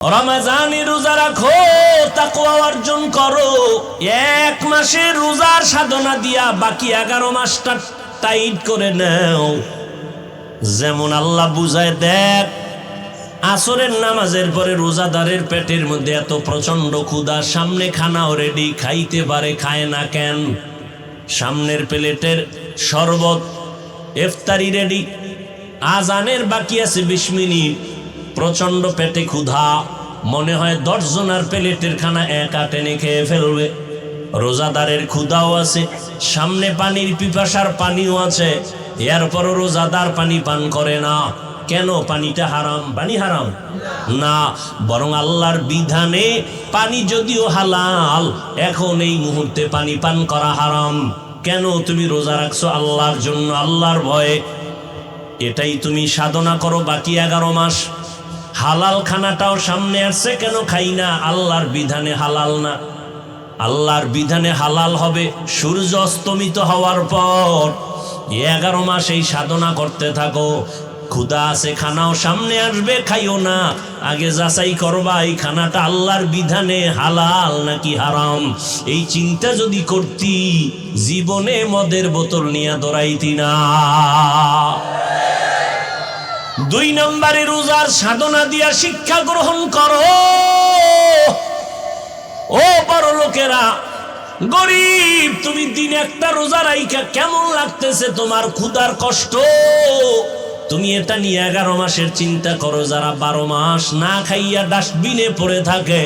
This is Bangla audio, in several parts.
রমজানে রোজা রাখো, তাকওয়া অর্জন করো। এক মাসের রোজার সাধনা দিয়া বাকি 11 মাসটা টাইট করে নাও। যেমন আল্লাহ বুঝায়, দেখ আসরের নামাজের পরে রোজাদারের পেটের মধ্যে এত প্রচন্ড ক্ষুধা, সামনে খানাও রেডি, খাইতে পারে, খায় না কেন? সামনের প্লেটের শরবত, ইফতারি রেডি, আজানের বাকি আছে 20 মিনিট, প্রচন্ড পেটে ক্ষুধা, মনে হয় 10 জনের প্লেটের খানা একা টেনে খেয়ে ফেলবে। রোজাদারের ক্ষুধাও আছে, সামনে পানির পিপাসার পানিও আছে, এরপরও রোজাদার পানি পান করে না। কেন? পানিটা হারাম। পানি হারাম না, বরং আল্লাহর বিধানে পানি যদিও হালাল, এখন এই মুহূর্তে পানি পান করা হারাম। কেন? তুমি রোজা রাখছো আল্লাহর জন্য, আল্লাহর ভয়ে। এটাই তুমি সাধনা করো বাকি 11 মাস। হালাল খানাটাও সামনে আসছে, কেন খাই না? আল্লাহর বিধানে হালাল না। আল্লাহর বিধানে হালাল হবে সূর্য অস্তমিত হওয়ার পর। 11 মাস এই সাধনা করতে থাকো। ক্ষুধা আছে, খানাও সামনে আসবে, খাইও না। আগে যাচাই করবা এই খানাটা আল্লাহর বিধানে হালাল নাকি হারাম। এই চিন্তা যদি করতি, জীবনে মদের বোতল নিয়ে দৌড়াইতি না। 2 নম্বরে রোজার সাধনা দিয়া শিক্ষা গ্রহণ করো। ও বড় লোকেরা, গরিব, তুমি দিন একটা রোজা রাইখা কেমন লাগতেছে তোমার? ক্ষুধার কষ্ট, তুমি এটা নিয়ে 11 মাসের চিন্তা করো। যারা 12 মাস না খাইয়া ডাস্টবিনে পড়ে থাকে,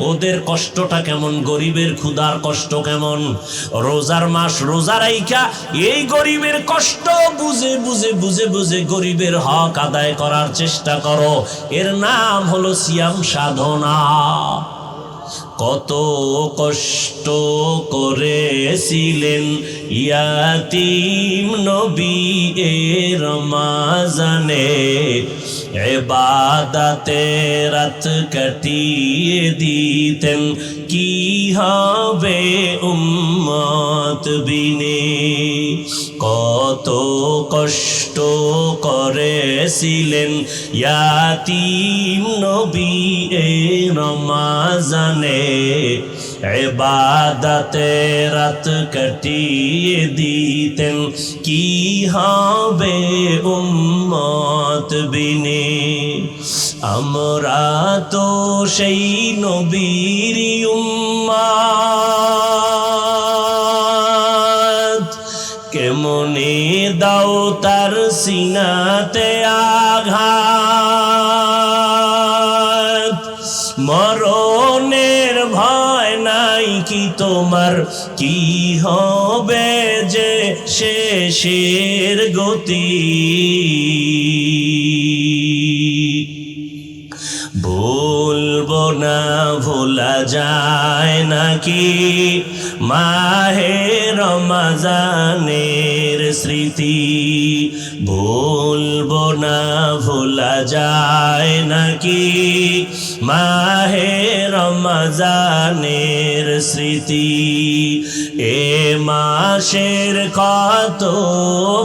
ওদের কষ্টটা কেমন? গরিবের ক্ষুধার কষ্ট কেমন? রোজার মাস রোজা রাইখা এই গরিবের কষ্ট বুঝে বুঝে বুঝে বুঝে গরিবের হক আদায় করার চেষ্টা করো। এর নাম হলো সিয়াম সাধনা। কত কষ্ট করেছিলেন ইয়াতীম নবী এ রমজানে, ইবাদতে রাত কাটিয়ে দিতেন, কি হবে উম্মত বিনে। কত কষ্ট করেছিলেন ইয়াতীম নবী এ রমজানে, ইবাদতে রাত কাটিয়ে দিতেন, কি হবে উম্মত বিনে। আমরা তো সেই নবীর উম্মত, কেমনে দাও তার সিনাতে আঘাত। মরণের ভয় নাই কি তোমার? কি হবে যে শেষের গতি? বলবো না ভোলা যায় নাকি মাহে রমজানের স্মৃতি? বলবো না ভোলা যায় নাকি মাহে রমজানের স্মৃতি? এ মাসের কত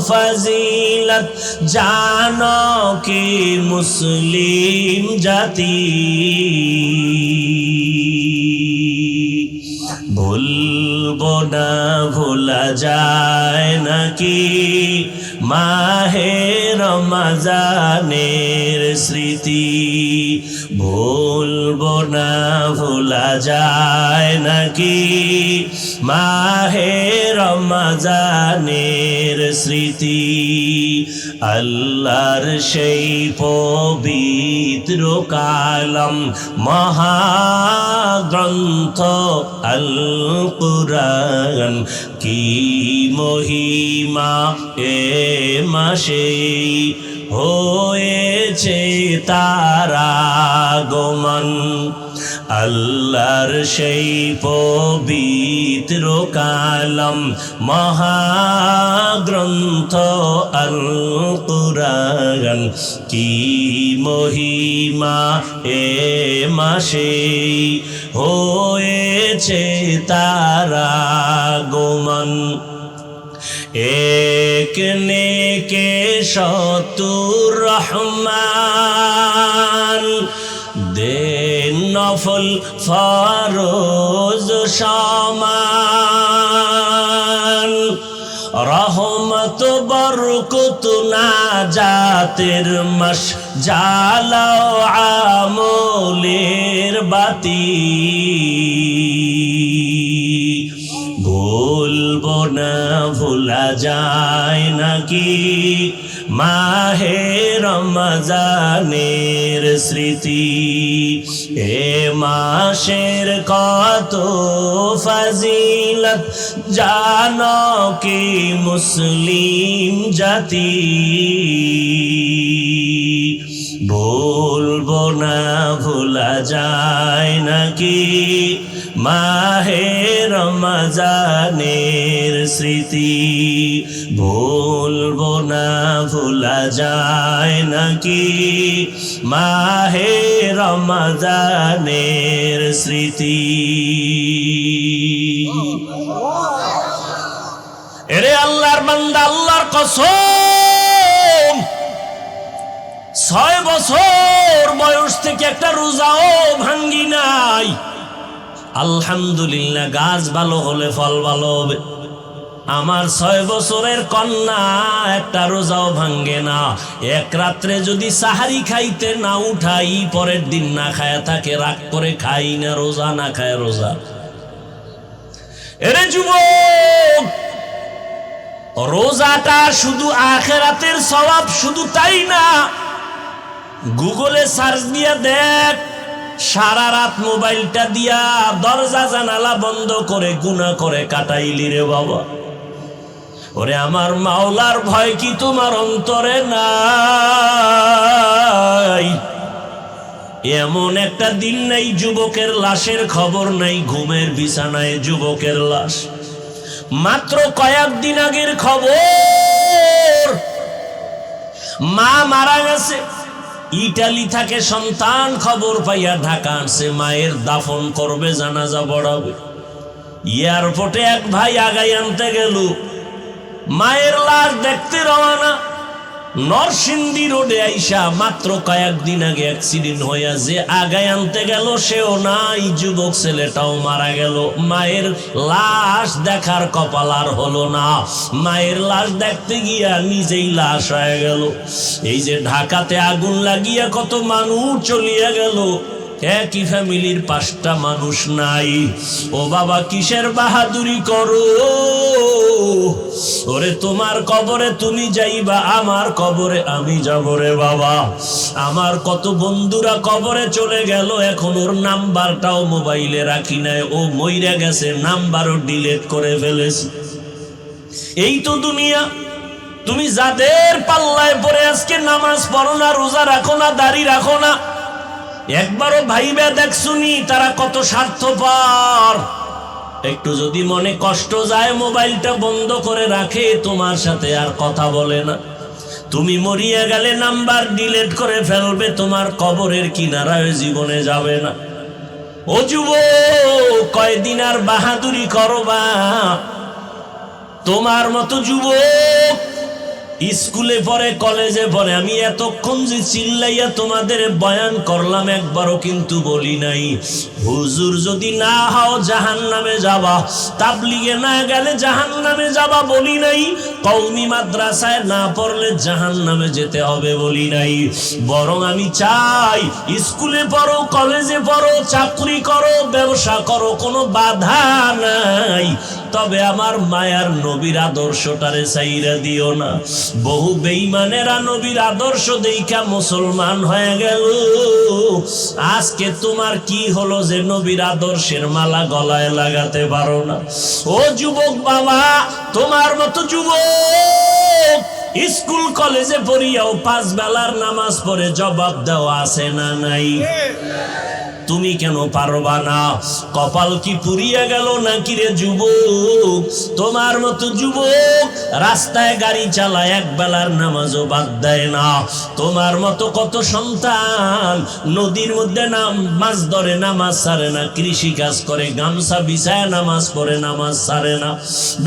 ফজিলত জানো কি মুসলিম জাতি? ভুলবো না ভোলা যায় নাকি মাহে রমজানের স্মৃতি? ভুলবো না ভোলা যায় নাকি মাহে রমজানের স্মৃতি? আল্লাহর সেই পবিত্র কালাম মহাগ্রন্থ আল কুরআন, কি মহিমা এ মাসে হয়েছে তার আগমন। আল্লাহর সেই পবিত্র কালাম মহাগ্রন্থ আল কুরআন, কি মহিমা এ মাসে হয়েছে তার আগমন। एक नेके शतुर रहमान दे নফল ফরজ সমান, রহমত বরকত নাজাতের মাস, জ্বালাও আমলের বাতি। ভুলবো না ভোলা যায় নাকি মাহে রমজানের স্মৃতি। এ মাসের কত ফজিলত জানো কি মুসলিম জাতি। ভুলবো না ভোলা যায় নাকি মাহে রমজানের স্মৃতি। ভুলবো না ভোলা যায় নাকি মাহে রমজানের স্মৃতি। এরে আল্লাহর বান্দা, আল্লাহর কসম, 6 বছর বয়স থেকে একটা রোজাও ভাঙ্গি নাই। আলহামদুলিল্লাহ, গাছ ভালো হলে ফল ভালো হবে। আমার 6 বছরের কন্যা একটা রোজাও ভাঙ্গে না। এক রাত্রে যদি সাহারি খাইতে না উঠাই, পরের দিন না খায়া থাকে, রাগ করে খাই না, রোজা না খায় রোজা। এরে যুবক, রোজাটা শুধু আখিরাতের সওয়াব, শুধু তাই না, গুগলে সার্চ দিয়ে দেখ, সারা রাত মোবাইলটা দিয়া দরজা জানালা বন্ধ করে গুনাহ করে কাটাইলি রে বাবা। ওরে আমার মাওলার ভয় কি তোমার অন্তরে নাই? এমন একটা দিন নাই যুবকের লাশের খবর নাই, ঘুমের বিছানায় যুবকের লাশ। মাত্র কয়েকদিন আগের খবর, মা মারা গেছে, ইটালি থেকে সন্তান খবর পাইয়া ঢাকা আনছে, মায়ের দাফন করবে, জানাজা পড়াবে। এয়ারপোর্টে এক ভাই আগাই আনতে গেল, মায়ের লাশ দেখতে রওনা। নরসিংদী রোডে আইসা মাত্র কয়েকদিন আগে অ্যাক্সিডেন্ট হইয়া যে আগাই আনতে গেল সেও নাই, যুবক ছেলেটাও মারা গেল। মায়ের লাশ দেখার কপাল আর হলো না। মায়ের লাশ দেখতে গিয়া নিজেই লাশ হয়ে গেল। এই যে ঢাকাতে আগুন লাগিয়া কত মানুষ চলিয়া গেল, একই ফ্যামিলির 5টা মানুষ নাই। ও বাবা, কিসের বাহাদুরি করো? ওরে তোমার কবরে তুমি যাইবা, আমার কবরে আমি যাব রে বাবা। আমার কত বন্ধুরা কবরে চলে গেল, এখন ওর নাম্বারটাও মোবাইলে রাখি নাই, ও মইরা গেছে, নাম্বারও ডিলিট করে ফেলেছে। এই তো দুনিয়া। তুমি যাদের পাল্লায় পড়ে আজকে নামাজ পড়ো না, রোজা রাখো না, দাড়ি রাখো না, একবারও ভাইবা দেখছুনি তারা কত স্বার্থপর। একটু যদি মনে কষ্ট যায়, মোবাইলটা বন্ধ করে রাখে, তোমার সাথে আর কথা বলে না। তুমি মরিয়া গেলে নাম্বার ডিলিট করে ফেলবে, তোমার কবরের কিনারায় জীবনে যাবে না। ও যুবক, কয়দিন আর বাহাদুরি করবা? তোমার মতো যুবক স্কুলে পড়ে, কলেজে পড়ে। আমি এতক্ষণ যে চিল্লাইয়া তোমাদের বয়ান করলাম, একবারও কিন্তু বলি নাই হুজুর যদি না হও জাহান্নামে যাবা, তাবলিগে না গেলে জাহান্নামে যাবা বলি নাই, কওমি মাদ্রাসায় না পড়লে জাহান্নামে যেতে হবে বলি নাই। বরং আমি চাই স্কুলে পড়ো, কলেজে পড়ো, চাকরি করো, ব্যবসা করো, কোনো বাধা নাই, তবে আমার মায়ার নবীর আদর্শটারে চাইরা দিও না। বহু বেঈমানেরা নবীর আদর্শ দেইখা মুসলমান হয়ে গেল। আজকে তোমার কি হলো যে নবীর আদর্শের মালা গলায় লাগাতে পারো না? ও যুবক বাবা, তোমার মতো যুবক স্কুল কলেজে পড়িয়াও 5 বেলার নামাজ পড়ে জবাব দেওয়া আছে না নাই? তুমি কেন পারবা না? কপাল কি পুড়িয়া গেল নাকি রে যুবক? তোমার মতো যুবক রাস্তায় গাড়ি চালায়, 1 বেলার নামাজও বাদ দেয় না। তোমার মতো কত সন্তান নদীর মধ্যে মাছ ধরে, নামাজ ছাড়ে না, কৃষি কাজ করে, গামছা বিছায় নামাজ পড়ে, নামাজ ছাড়ে না,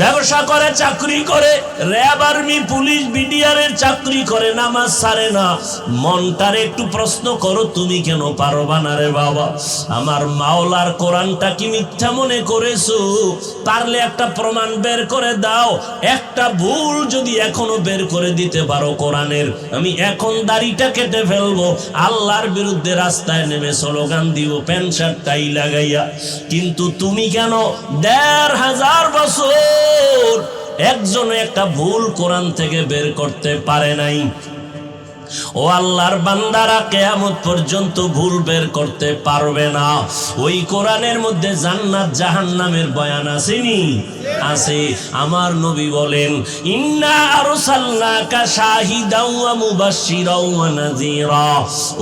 ব্যবসা করে, চাকরি করে, র্যাব, আর্মি, পুলিশ, বিডিআরের চাকরি করে, নামাজ ছাড়ে না। মনটারে একটু প্রশ্ন করো, তুমি কেন পারবা না রে বাবা? আমার মাওলার কোরআনটা কি মিথ্যা মনে করেছো? পারলে একটা প্রমাণ বের করে দাও। একটা ভুল যদি এখনো বের করে দিতে পারো কোরআনের, আমি এখন দাড়িটা কেটে ফেলবো, আল্লাহর বিরুদ্ধে রাস্তায় নেমে স্লোগান দিব প্যান্ট শার্ট টাই লাগাইয়া। কিন্তু তুমি কেন ১৫০০ বছর একজন একটা ভুল কোরআন থেকে বের করতে পারে নাই? ও আল্লাহর বান্দারা, কিয়ামত পর্যন্ত ভুল বের করতে পারবে না। ওই কোরআনের মধ্যে জান্নাত জাহান্নামের বয়ান আসেনি? আছে। আমার নবী বলেন, ইন্না আরসালনাকা শাহিদাও ওয়া মুবাশশিরাও ওয়া নাযীরা।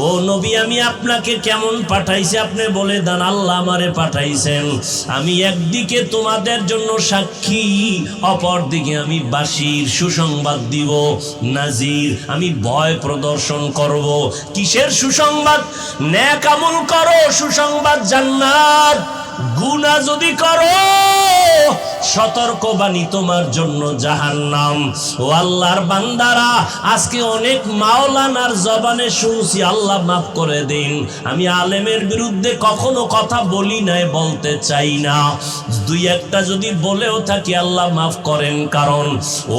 ও নবী, আমি আপনাকে কেমন পাঠাইছি আপনি বলে দেন। আল্লাহ আমারে পাঠাইছেন, আমি একদিকে তোমাদের জন্য সাক্ষী, অপর দিকে আমি বাশির সুসংবাদ দিব, নাজির আমি ভয় প্রদর্শন করব। কিসের সুসংবাদ? নেক আমল করো, সুসংবাদ জান্নাত। গুনাহ যদি করো, সতর্কবাণী তোমার জন্য জাহান্নাম। ও আল্লাহর বান্দারা, আজকে অনেক মাওলানার জবানে শুনছি, আল্লাহ মাফ করে দিন, আমি আলেমের বিরুদ্ধে কখনো কথা বলি নাই, বলতে চাই না। দুই একটা যদি বলেও থাকি আল্লাহ মাফ করেন, কারণ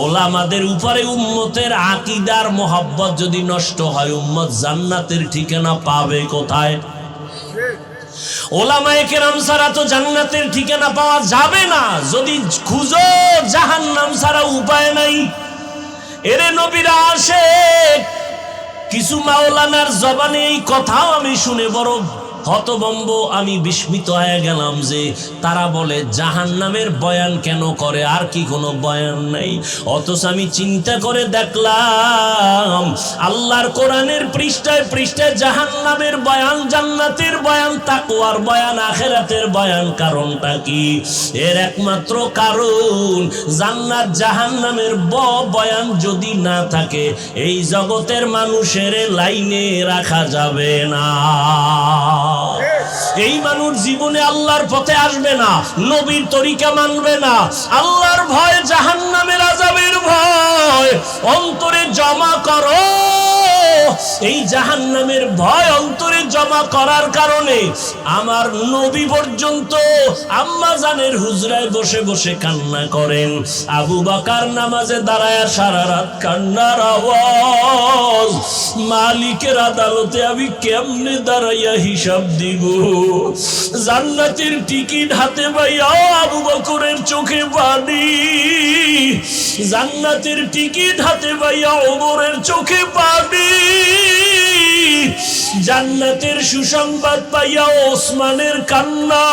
ওলামাদের উপরে উম্মতের আকীদার মোহাব্বত যদি নষ্ট হয়, উম্মত জান্নাতের ঠিকানা পাবে কোথায়? ওলামায়ে কেরাম ছাড়া তো জান্নাতের ঠিকানা পাওয়া যাবে না। যদি খুঁজো জাহান্নাম ছাড়া উপায় নাই। এরে নবীরা আসে, কিছু মাওলানার জবানে এই কথাও আমি শুনে বড় হতভম্ব, আমি বিস্মিত হয়ে গেলাম যে তারা বলে জাহান্নামের বয়ান কেন করে, আর কি কোনো বয়ান নাই? অথচ আমি চিন্তা করে দেখলাম আল্লাহর কোরআনের পৃষ্ঠায় পৃষ্ঠায় জাহান্নামের বয়ান, জান্নাতের বয়ান, তাকওয়ার বয়ান, আখিরাতের বয়ান। কারণটা কি? এর একমাত্র কারণ, জান্নাত জাহান্নামের বয়ান যদি না থাকে, এই জগতের মানুষের লাইনে রাখা যাবে না। এই মানুষ জীবনে আল্লাহর পথে আসবে না, নবীর তরিকা মানবে না। আল্লাহর ভয়, জাহান্নামের আযাবের ভয় অন্তরে জমা করো। এই জাহান্নামের ভয় অন্তরে জমা করার কারণে আমার নবী পর্যন্ত আম্মা জানের হুজরায় বসে বসে কান্না করেন। আবু বকর নামাজে দাঁড়ায় সারা রাত কান্নার আওয়াজ। মালিকের আদালতে আমি কেমনে দাঁড়াইয়া হিসাব দিব? জান্নাতের টিকিট হাতে পাইয়া আবু বকরের চোখে পানি, জান্নাতের টিকিট হাতে পাইয়া ওমরের চোখে পানি, জান্নাতের সুসংবাদ পাইয়া ওসমানের কান্না,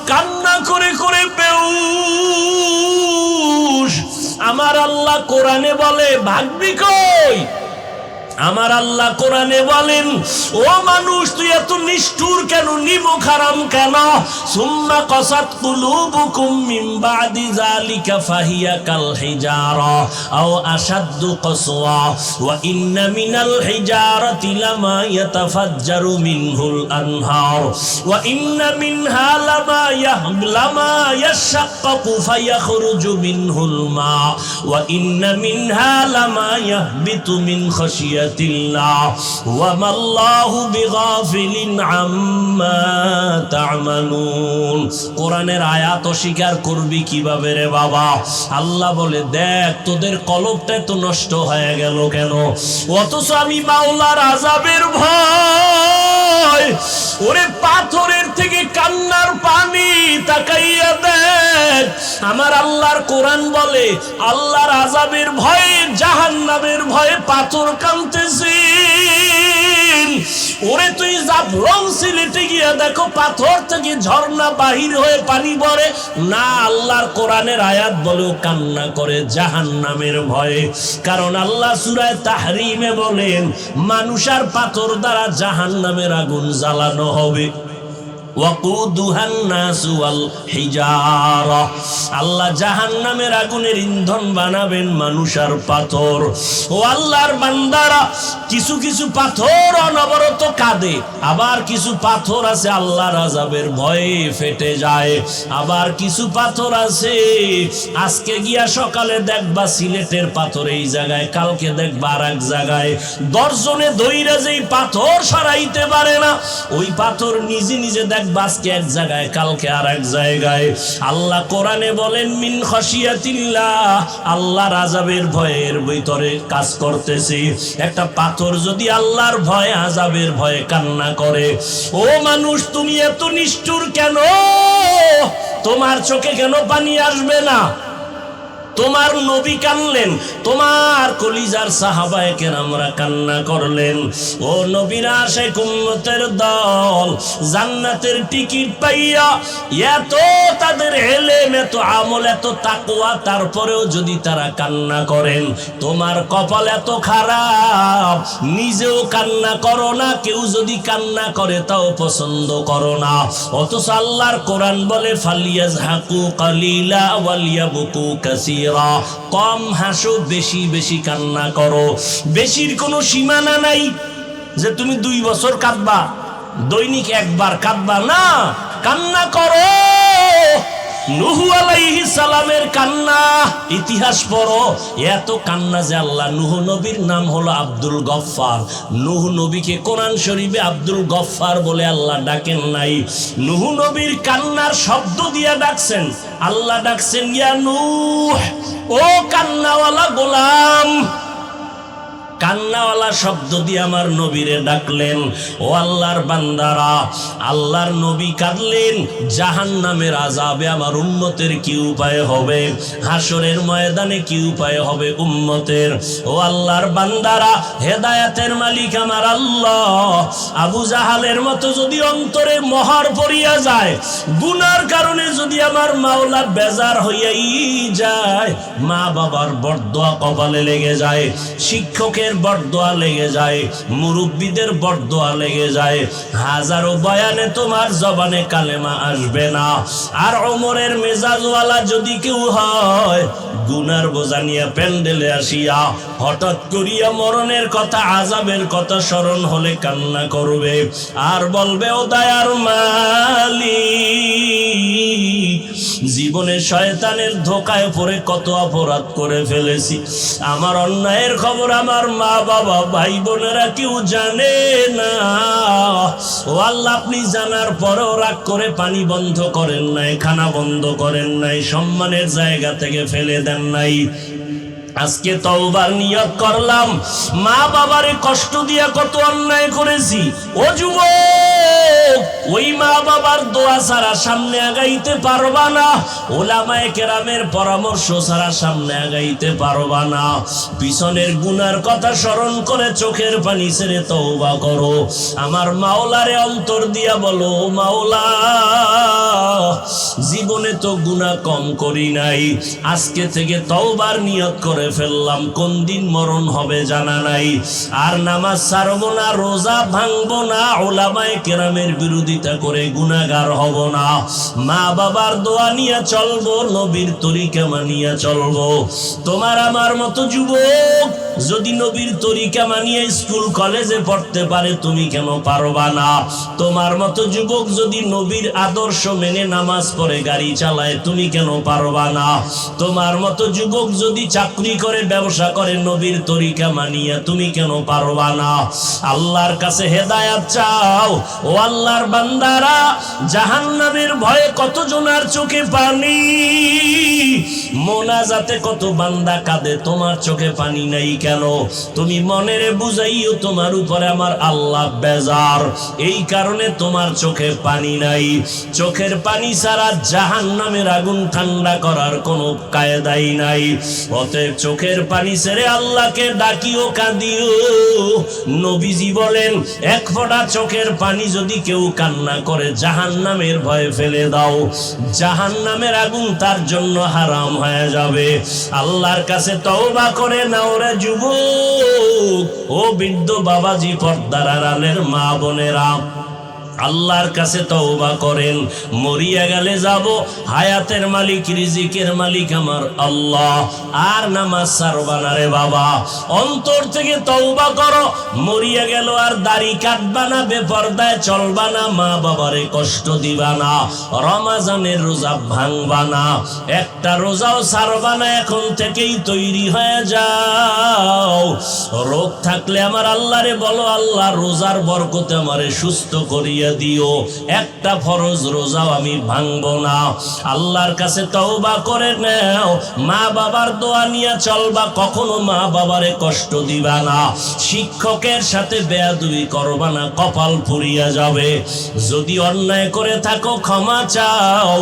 কান্না করে করে বেহুশ। আমার আল্লাহ কোরআনে বলে, ভাগবি কই? আমার আল্লাহ কোরআনে বলেন, ও মানুষ তুই এত নিষ্ঠুর কেন, নিমক হারাম কেন? সুম্মা কাসাত কুলুবুকুম মিন বাদি যালিকা ফাহিয়া কাল হিজারা আও আশাদ্দু কসওয়া ওয়া ইন্না মিনাল হিজারাতি লামা ইয়াতাফাজ্জারু মিনহুল আনহার ওয়া ইন্না মিনহা লামা ইয়াশাক্কাকু ফায়াখরুজু মিনহুল মা ওয়া ইন্না মিনহা লামা ইয়াহবিতু মিন খাশিয়াতিল্লাহ ওয়া মাল্লাহু বিগাফিলিন আম্মা তা'মালুন। কোরআনের আয়াত অস্বীকার করবি কিভাবে রে বাবা? আল্লাহ বলে, দেখ তোদের কলবটা তো নষ্ট হয়ে গেল কেন? অথচ আমি মাওলার আযাবের ভয়, ওরে পাথরের থেকে কান্নার পানি, তাকাইয়া দেখ। আমার আল্লাহর কোরআন বলে, আল্লাহর আযাবের ভয়ে, জাহান্নামের ভয়ে পাথর কাঁদতেছে। ওরে তুই জাফলং সিলেটে গিয়া দেখো, পাথর থেকে ঝর্ণা বাহির হয়ে পানি পড়ে না? আল্লাহর কোরআনের আয়াত বলেও কান্না করে জাহান্নামের ভয়ে। কারণ আল্লাহ সূরা তাহরিমে বলেন, মানুষ আর পাথর দ্বারা জাহান্নামের আগুন জ্বালানো হবে। ওয়াকুদুহান নাস ওয়াল হিজারা, আল্লাহ জাহান্নামের আগুনের ইন্ধন বানাবেন মানুষ আর পাথর। ও আল্লাহর বান্দারা, কিছু কিছু পাথর অনবরত কাঁদে, আবার কিছু পাথর আছে আল্লাহর আযাবের ভয়ে ফেটে যায়, আবার কিছু পাথর আছে আজকে গিয়া সকালে দেখবা সিলেটের পাথর এই জায়গায়, কালকে দেখবা আর এক জায়গায়। দর্শনে ধইরা যেই পাথর সরাইতে পারে না, ওই পাথর নিজে নিজে দেখবা আজকে এক জায়গায়, কালকে আর এক জায়গায়। আল্লাহ কোরআনে বলেন মিন খাশিয়াতিল্লাহ, আল্লাহর আযাবের ভয়ের ভিতরে কাজ করতেছি। একটা পাথর যদি আল্লাহর ভয়ে আযাবের ভয়ে কান্না করে, ও মানুষ তুমি এত নিষ্ঠুর কেন? তোমার চোখে কেন পানি আসবে না? তোমার নবী কানলেন, তোমার কলিজার সাহাবায়ে কেরামরা কান্না করলেন। ও নবীর আশিক উম্মতের দল, জান্নাতের টিকিট পাইয়া এত তাদের ইলম, এত আমল, এত তাকওয়া, তারপরেও যদি তারা কান্না করেন, তোমার কপাল এত খারাপ, নিজেও কান্না করো না, কেউ যদি কান্না করে তাও পছন্দ করো না। অথচ আল্লাহর কোরআন বলে ফালিয়াজহাকু কালিলা ওয়ালিয়াবকু কাসীরা, কম হাসো, বেশি বেশি কান্না করো। বেশির কোনো সীমানা নাই যে তুমি 2 বছর কাঁদবা, দৈনিক একবার কাঁদবা না, কান্না করো। নূহ আলাইহিস সালামের কান্না ইতিহাস পড়ো, এত কান্না যে আল্লাহ, নূহ নবীর নাম হলো আব্দুল গফফার। নূহ নবীকে কোরআন শরীফে আব্দুল গফফার বলে আল্লাহ ডাকেন নাই, নূহ নবীর কান্নার শব্দ দিয়া ডাকছেন। আল্লাহ ডাকছেন ইয়া নূহ, ও কান্নাওয়ালা গোলাম। কান্নাওয়ালা শব্দ দিয়ে আমার নবীরে ডাকলেন। ও আল্লাহর বান্দারা, আল্লাহর নবী কাঁদলেন, জাহান্নামের আযাবে আমার উম্মতের কি উপায় হবে, হাসরের ময়দানে কি উপায় হবে উম্মতের। ও আল্লাহর বান্দারা, হেদায়েতের মালিক আমার আল্লাহ, আবু জাহালের মতো যদি অন্তরে মোহর পড়িয়া যায়, গুনার কারণে যদি আমার মাওলা বেজার হইয়াই যায়, মা বাবার বরদোয়া কপালে লেগে যায়, শিক্ষকের বরদোয়া লেগে যায়, মুরব্বীদের বরদোয়া লেগে যায়, হাজারো বয়ানে তোমার জবানে কালেমা আসবে না। আর ওমরের মেজাজওয়ালা যদি কেউ হয়, গুনার বোঝা নিয়ে প্যান্ডেলে আসিয়া হঠাৎ করিয়া মরণের কথা, আযাবের কথা স্মরণ হলে কান্না করবে আর বলবে ও দয়ার মালিক, জীবনে শয়তানের ধোকায় পড়ে কত অপরাধ করে ফেলেছি, আমার অন্যায়ের খবর আমার মা বাবা ভাই বোনেরা কেউ জানে না। ও আল্লাহ, আপনি জানার পরেও রাগ করে পানি বন্ধ করেন নাই, খানা বন্ধ করেন নাই, সম্মানের জায়গা থেকে ফেলে দেন নাই। আজকে তওবার নিয়ত করলাম, মা বাবারে কষ্ট দিয়া কত অন্যায় করেছি। ও যুবক, ওই মা বাবার দোয়া ছাড়া সামনে আগাইতে পারবা না, ওলামায়ে কেরামের পরামর্শ ছাড়া সামনে আগাইতে পারবা না। পিছনের গুনার কথা স্মরণ করে চোখের পানি ছেড়ে তওবা করো। আমার মাওলারে অন্তর দিয়া বলো, মাওলা, জীবনে তো গুনাহ কম করি নাই, আজকে থেকে তওবার নিয়ত করে ফেললাম, কোন দিন মরণ হবে জানা নাই, আর নামাজ ছাড়বো না, রোজা ভাঙবো না, উলামায়ে কেরামের বিরোধিতা করে গুনাহগার হব না, মা বাবার দোয়া নিয়ে চলবো, নবীর তরিকা মানিয়া চলবো। তোমার আমার মতো যুবক যদি নবীর তরিকা মানিয়ে স্কুল কলেজে পড়তে পারে, তুমি কেন পারবা না? তোমার মতো যুবক যদি নবীর আদর্শ মেনে নামাজ পড়ে গাড়ি চালায়, তুমি কেন পারবা না? তোমার মতো যুবক যদি চাকরি করে, ব্যবসা করে, নবীর তরিকা মানিয়া, তুমি কেন পারবা না? আল্লাহর কাছে হেদায়েত চাও। ও আল্লাহর বান্দারা, জাহান্নামের ভয়ে কত জনার চোখে পানি, মোনাজাতে কত বান্দা কাঁদে, তোমার চোখে পানি নাই কেন? তুমি মনেরে বুঝাইও তোমার উপরে আমার আল্লাহ বেজার, এই কারণে তোমার চোখে পানি নাই। চোখের পানি ছাড়া জাহান্নামের আগুন ঠান্ডা করার কোনো কায়দাই নাই। অতএব চোখের পানি ছেড়ে আল্লাহকে ডাকিও, কাঁদিও। নবীজি বলেন, এক ফোঁটা চোখের পানি যদি কেউ কান্না করে, জাহান্নামের ভয়ে ফেলে দাও, জাহান্নামের আগুন তার জন্য হারাম হয়ে যাবে। আল্লাহর কাছে তওবা করে নাও রে যুবক, ও বৃদ্ধ বাবাজি, পর্দার আড়ালের মা বোনেরা, আল্লাহর কাছে তওবা করেন। মরিয়া গেলে যাব, হায়াতের মালিক রিজিকের মালিক আমার আল্লাহ। আর নামাজ ছাড়বা না রে বাবা, অন্তর থেকে তওবা করো। মরিয়া গেল আর দাড়ি কাটবা না, বেপরদায় চলবা না, মা বাবারে কষ্ট দিবা না, রমজানের রোজা ভাঙবা না, একটা রোজাও ছাড়বা না। এখন থেকেই তৈরি হয়ে যাও। রোগ থাকলে আমার আল্লাহরে বলো, আল্লাহ রোজার বরকতে আমারে সুস্থ করিয়া দিও, একটা ফরজ রোজাও আমি ভাঙবো না। আল্লাহর কাছে তওবা করে নাও, মা বাবার দোয়া নিয়ে চলবা, কখনো মা বাবারে কষ্ট দিবা না, শিক্ষকের সাথে বেয়াদবি করবা না, কপাল পুড়িয়া যাবে। যদি অন্যায় করে থাকো ক্ষমা চাও,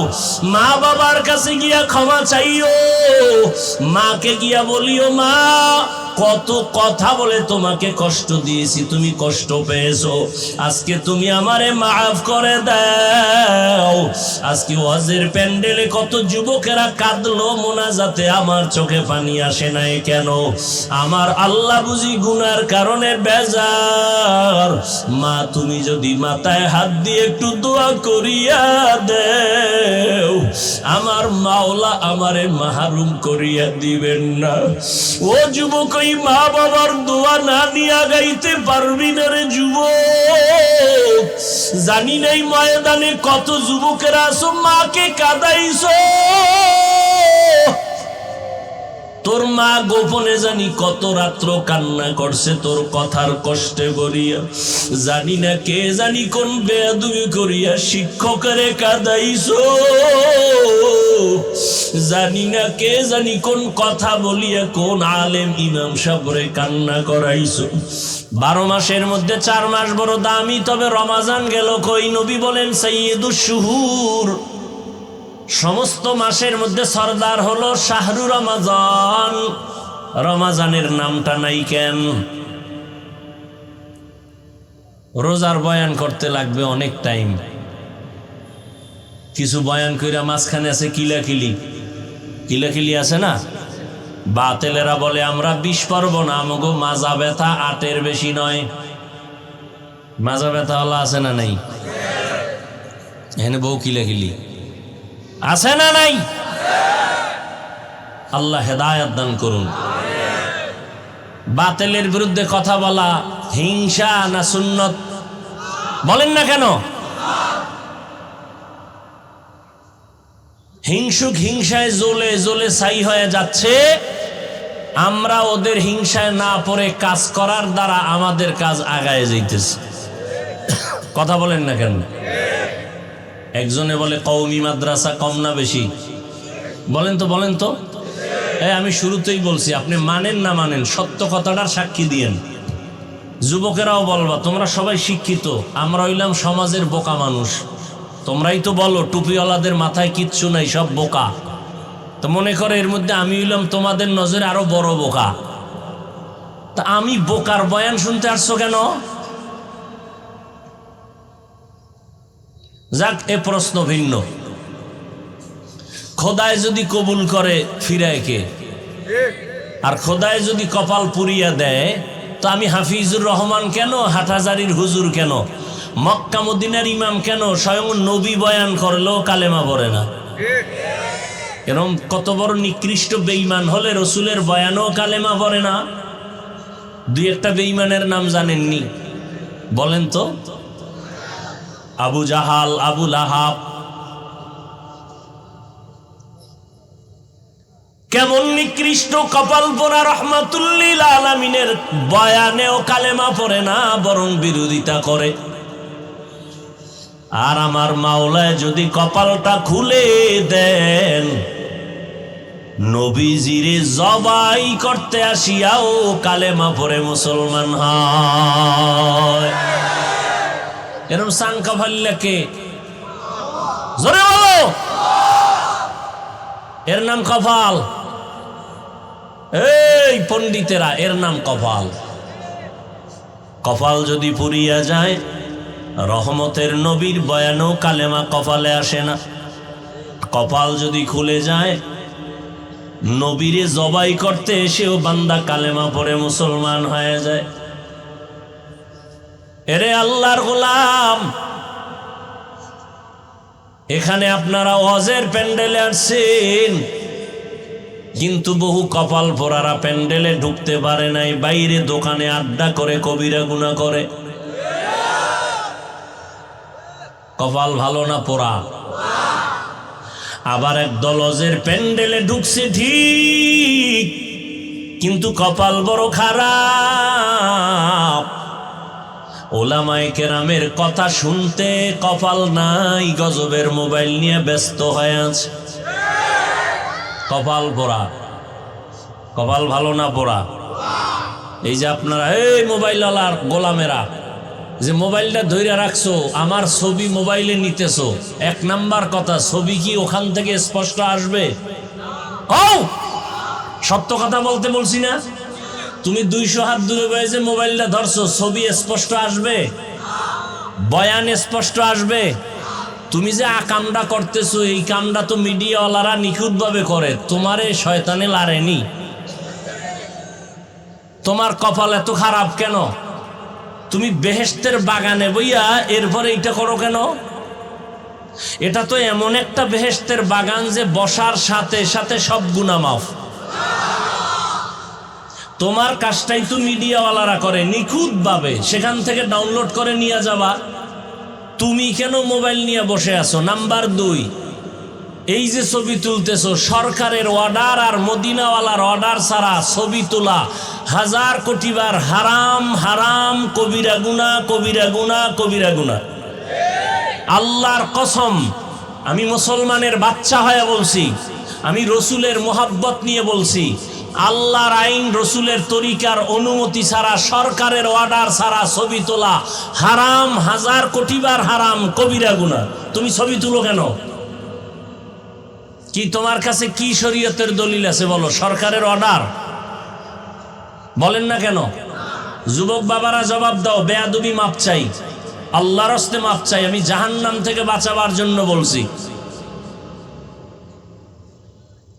মা বাবার কাছে গিয়া ক্ষমা চাইও। মাকে গিয়া বলিও, মা কত কথা বলে তোমাকে কষ্ট দিয়েছি, তুমি কষ্ট পেয়েছো, আজকে তুমি আমারে মাফ করে দাও। আজকে ওয়াজের প্যান্ডেলে কত যুবকেরা কাঁদলো মোনাজাতে, আমার চোখে পানি আসে নাই কেন? আমার আল্লাহ বুঝি গুনার কারণে বেজার। মা তুমি যদি মাথায় হাত দিয়ে একটু দোয়া করিয়া দেও, আমার মাওলা আমারে মাহরুম করিয়া দিবেন না। ও যুবক, ওই মা বাবার দোয়া না নিয়া গাইতে পারবি না রে যুবক। জানি নাই ময়দানে কত যুবকেরা আছো, মাকে কাঁদাইছো। তোর মা গোপনে জানি কত রাত্র কান্না করছে তোর কথার কষ্টে বলিয়া। জানি না কে জানি কোন বেয়াদবি করিয়া শিক্ষকের কাঁদাইছো। জানি না কে জানি কোন কথা বলিয়া কোন আলেম ইমাম সাহেবরে কান্না করাইছো। 12 মাসের মধ্যে 4 মাস বড় দামি, তবে রমাজান গেল কই? নবী বলেন সাইয়্যিদুশ শুহুর, সমস্ত মাসের মধ্যে সরদার হলো শাহরু রমাজান। রমাজানের নামটা নাই কেন? রোজার বয়ান করতে লাগবে অনেক টাইম, কিছু বয়ান কইরা মাঝখানে আছে কিলাকিলি। কিলাকিলি আছে না? বাতেলেরা বলে আমরা 20 পারব না, আমগো মাজা ব্যথা 8-এর বেশি নয়। মাজা ব্যথা হলা আছে না নাই? এখানে বউ কিলাকিলি আছে না নাই? আল্লাহ হেদায়েত দান করুন। বাতিলের বিরুদ্ধে কথা বলা হিংসা না সুন্নত? বলেন না কেন? হিংসুক হিংসায় জ্বলে জ্বলে ছাই হয়ে যাচ্ছে। আমরা ওদের হিংসায় না পড়ে কাজ করার দ্বারা আমাদের কাজ আগায় যাইতেছে। কথা বলেন না কেন? একজনে বলে কওমি মাদ্রাসা কম না বেশি? বলেন তো, বলেন তো। আমি শুরুতেই বলছি, আপনি মানেন না মানেন, সত্য কথাটার সাক্ষী দিয়েন। যুবকেরাও বলবা তোমরা সবাই শিক্ষিত, আমরা হইলাম সমাজের বোকা মানুষ। তোমরাই তো বলো টুপিওয়ালাদের মাথায় কিচ্ছু নাই, সব বোকা। তো মনে করে এর মধ্যে আমি হইলাম তোমাদের নজরে আরো বড় বোকা। তা আমি বোকার বয়ান শুনতে আসছো কেন? যাক, এ প্রশ্ন ভিন্ন। খোদায় যদি কবুল করে ফিরায় কে? আর খোদায় যদি কপাল পুরিয়া দেয়, তো আমি হাফিজুর রহমান কেন, হাটহাজারির হুজুর কেন, মক্কা মদিনার ইমাম কেন, স্বয়ং নবী বয়ান করলেও কালেমা পড়ে না? এরকম কত বড় নিকৃষ্ট বেঈমান হলে রসুলের বয়ানও কালেমা পড়ে না? 2-1টা বেঈমানের নাম জানেননি? বলেন তো। আবু জাহাল, আবু লাহাব। কেমন নিকৃষ্ট কপাল পোড়া, রহমাতুল্লিল আলামিনের বয়ানেও কালেমা পড়ে না, বরং বিরোধিতা করে। আর আমার মাওলায় যদি কপালটা খুলে দেন, নবীজিরে জবাই করতে আসিয়াও কালেমা পড়ে মুসলমান হয়। এরকম সাংকা ভাল্লাকে জোরে বলো, এর নাম কপাল। এই পণ্ডিতেরা, এর নাম কপাল। কপাল যদি পুরিয়া যায়, রহমতের নবীর বয়ানও কালেমা কপালে আসে না। কপাল যদি খুলে যায়, নবীরে জবাই করতে এসেও বান্দা কালেমা পড়ে মুসলমান হয়ে যায়। এরে আল্লাহর গোলাম, এখানে আপনারা ওয়াজের প্যান্ডেলে আসছেন, কিন্তু বহু কপাল পোড়ারা প্যান্ডেলে ঢুকতে পারে নাই, বাইরে দোকানে আড্ডা করে কবিরা গুনাহ করে। কপাল ভালো না পোড়া? আবার একদল ওয়াজের প্যান্ডেলে ঢুকছে ঠিক, কিন্তু কপাল বড় খারাপ। ওলামায়ে কেরামের কথা শুনতে কপাল নাই, গজবের মোবাইল নিয়ে ব্যস্ত হয়ে আছে। কপাল পোড়া। কপাল ভালো না পোড়া? এই যে আপনারা এই মোবাইলওয়ালার গোলামেরা যে মোবাইলটা ধইরা রাখছো, আমার ছবি মোবাইলে নিতেছো, এক নাম্বার কথা, ছবি কি ওখান থেকে স্পষ্ট আসবে? সত্য কথা বলতে বলছি না? তুমি 200 হাত দূরে বসে যে মোবাইলটা ধরছো, ছবি স্পষ্ট আসবে? বয়ান স্পষ্ট আসবে? তুমি যে কামটা করতেছো, এই কামটা তো মিডিয়াওয়ালারা নিখুঁতভাবে করে, তোমারে শয়তানে লারেনি। তোমার কপাল এত খারাপ কেন? তুমি বেহেশতের বাগানে বইয়া এরপরে এইটা করো কেন? এটা তো এমন একটা বেহেশতের বাগান যে বসার সাথে সাথে সব গুনাহ মাফ। তোমার কাজটাই তো মিডিয়াওয়ালারা করে নিখুঁতভাবে, সেখান থেকে ডাউনলোড করে নিয়ে যাবা। তুমি কেন মোবাইল নিয়ে বসে আছো? নাম্বার 2, এই যে ছবি তুলতেছো, সরকারের অর্ডার আর মদিনাওয়ালার অর্ডার ছাড়া ছবি তোলা 1000 কোটি বার হারাম। হারাম, কবিরা গুনাহ, কবিরা গুনাহ, কবিরা গুনাহ। আল্লাহর কসম, আমি মুসলমানের বাচ্চা হয়ে বলছি, আমি রসুলের মোহাব্বত নিয়ে বলছি, আল্লাহর আইন রসুলের তরিকার অনুমতি ছাড়া, সরকারের অর্ডার ছাড়া ছবি তোলা হারাম, 1000 কোটি বার হারাম, কবিরা গুনাহ। তুমি ছবি তুলো কেন? কি তোমার কাছে কি শরীয়তের দলিল আছে বলো? সরকারের অর্ডার বলেন না কেন? যুবক বাবারা জবাব দাও, বেয়াদবি মাপ চাই, আল্লাহর হস্তে মাপ চাই, আমি জাহান্নাম থেকে বাঁচাবার জন্য বলছি।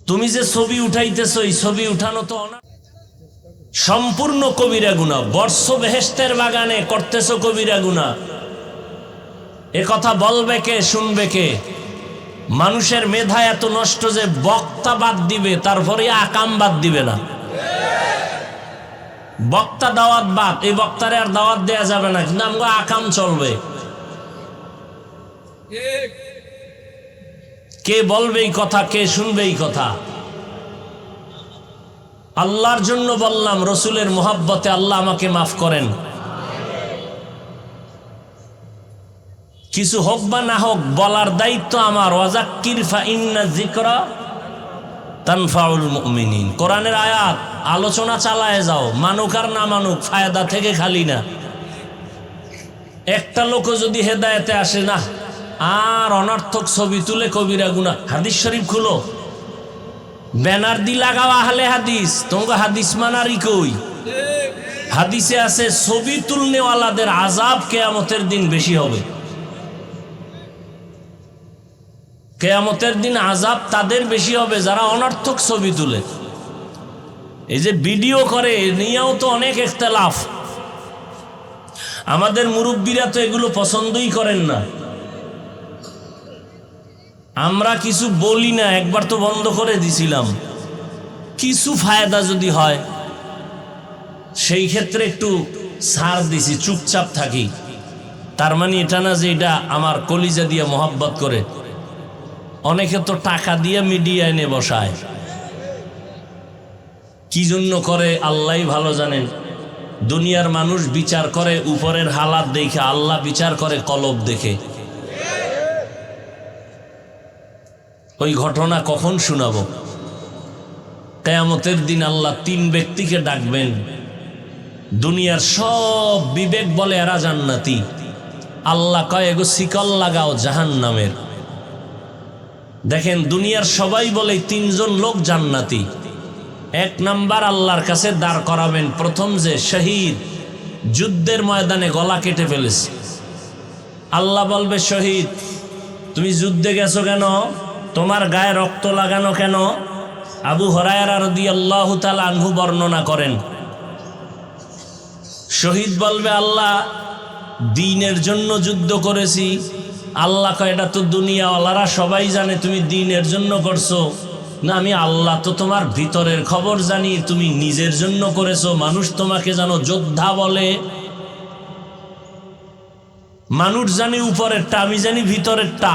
তুমি যে ছবি উঠাইতেছো, এই ছবি উঠানো তো সম্পূর্ণ কবিরা গুনাহ। বর্ষ বেহেশতের বাগানে করতেছো কবিরা গুনাহ। এ কথা বলবে কে, শুনবে কে? মানুষের মেধা এত নষ্ট যে বক্তা বাদ দিবে, তারপরে আকাম বাদ দিবে না। বক্তা দাওয়াত বাদ, এই বক্তারে আর দাওয়াত দেয়া যাবে না, কিন্তু আমগো আকাম চলবে। কে বলবে এই কথা, কে শুনবে এই কথা? আল্লাহর জন্য বললাম, রসুলের মোহাব্বতে আল্লাহ আমাকে মাফ করেন। কিছু হোক বা না হোক, বলার দায়িত্ব আমার। ওয়াজাক্কির ফাইন্না যিকরা তানফাউল মুমিনিন। কোরআনের আয়াত, আলোচনা চালায় যাও, মানুক আর না মানুক, ফায়দা থেকে খালি না। একটা লোকও যদি হেদায়েতে আসে না, আর অনর্থক ছবি তুলে কবিরা গুনাহ। হাদিস শরীফ খুলো, ব্যানার দি লাগাও আহলে হাদিস, তোমাকে হাদিস মানারই কই? হাদিসে আছে ছবি তুলনেওয়ালাদের আযাব কিয়ামতের দিন বেশি হবে। কিয়ামতের দিন আযাব তাদের বেশি হবে যারা অনর্থক ছবি তুলে। এই যে ভিডিও করে, নিয়েও তো অনেক ইখতিলাফ। আমাদের মুরব্বীরা তো এগুলো পছন্দই করেন না। আমরা কিছু বলি না, একবার তো বন্ধ করে দিছিলাম। কিছু ফায়দা যদি হয় সেই ক্ষেত্রে একটু ছাড় দিছি, চুপচাপ থাকি। তার মানে এটা না যে এটা আমার কলিজা দিয়ে মোহাব্বত করে। অনেকে তো টাকা দিয়ে মিডিয়া এনে বসায়, কি জন্য করে আল্লাহই ভালো জানেন। দুনিয়ার মানুষ বিচার করে উপরের হালাত দেখে, আল্লাহ বিচার করে কলব দেখে। ওই ঘটনা কখন শোনাবো? কিয়ামতের দিন আল্লাহ 3 ব্যক্তিকে ডাকবেন। দুনিয়ার সব বিবেক বলে এরা জান্নাতি, আল্লাহ কয় এগো শিকল লাগাও জাহান্নামের। দেখেন, দুনিয়ার সবাই বলে 3 জন লোক জান্নাতি। 1 নাম্বার আল্লাহর কাছে দাঁড় করাবেন, প্রথম যে শহীদ, যুদ্ধের ময়দানে গলা কেটে ফেলেছে। আল্লাহ বলবে, শহীদ তুমি যুদ্ধে গেছো কেন? তোমার গায়ে রক্ত লাগানো কেন? আবু হুরায়রা রাদিয়াল্লাহু তাআলা আনহু বর্ণনা করেন, শহীদ বলবে, আল্লাহ দ্বীনের জন্য যুদ্ধ করেছি, আল্লাহ কয় এটা তো দুনিয়াওয়ালারা সবাই জানে তুমি দ্বীনের জন্য করছো। না, আমি আল্লাহ তো তোমার ভিতরের খবর জানি, তুমি নিজের জন্য করেছো। মানুষ তোমাকে জানো যোদ্ধা বলে, মানুষ জানি উপরেরটা, আমি জানি ভিতরেরটা।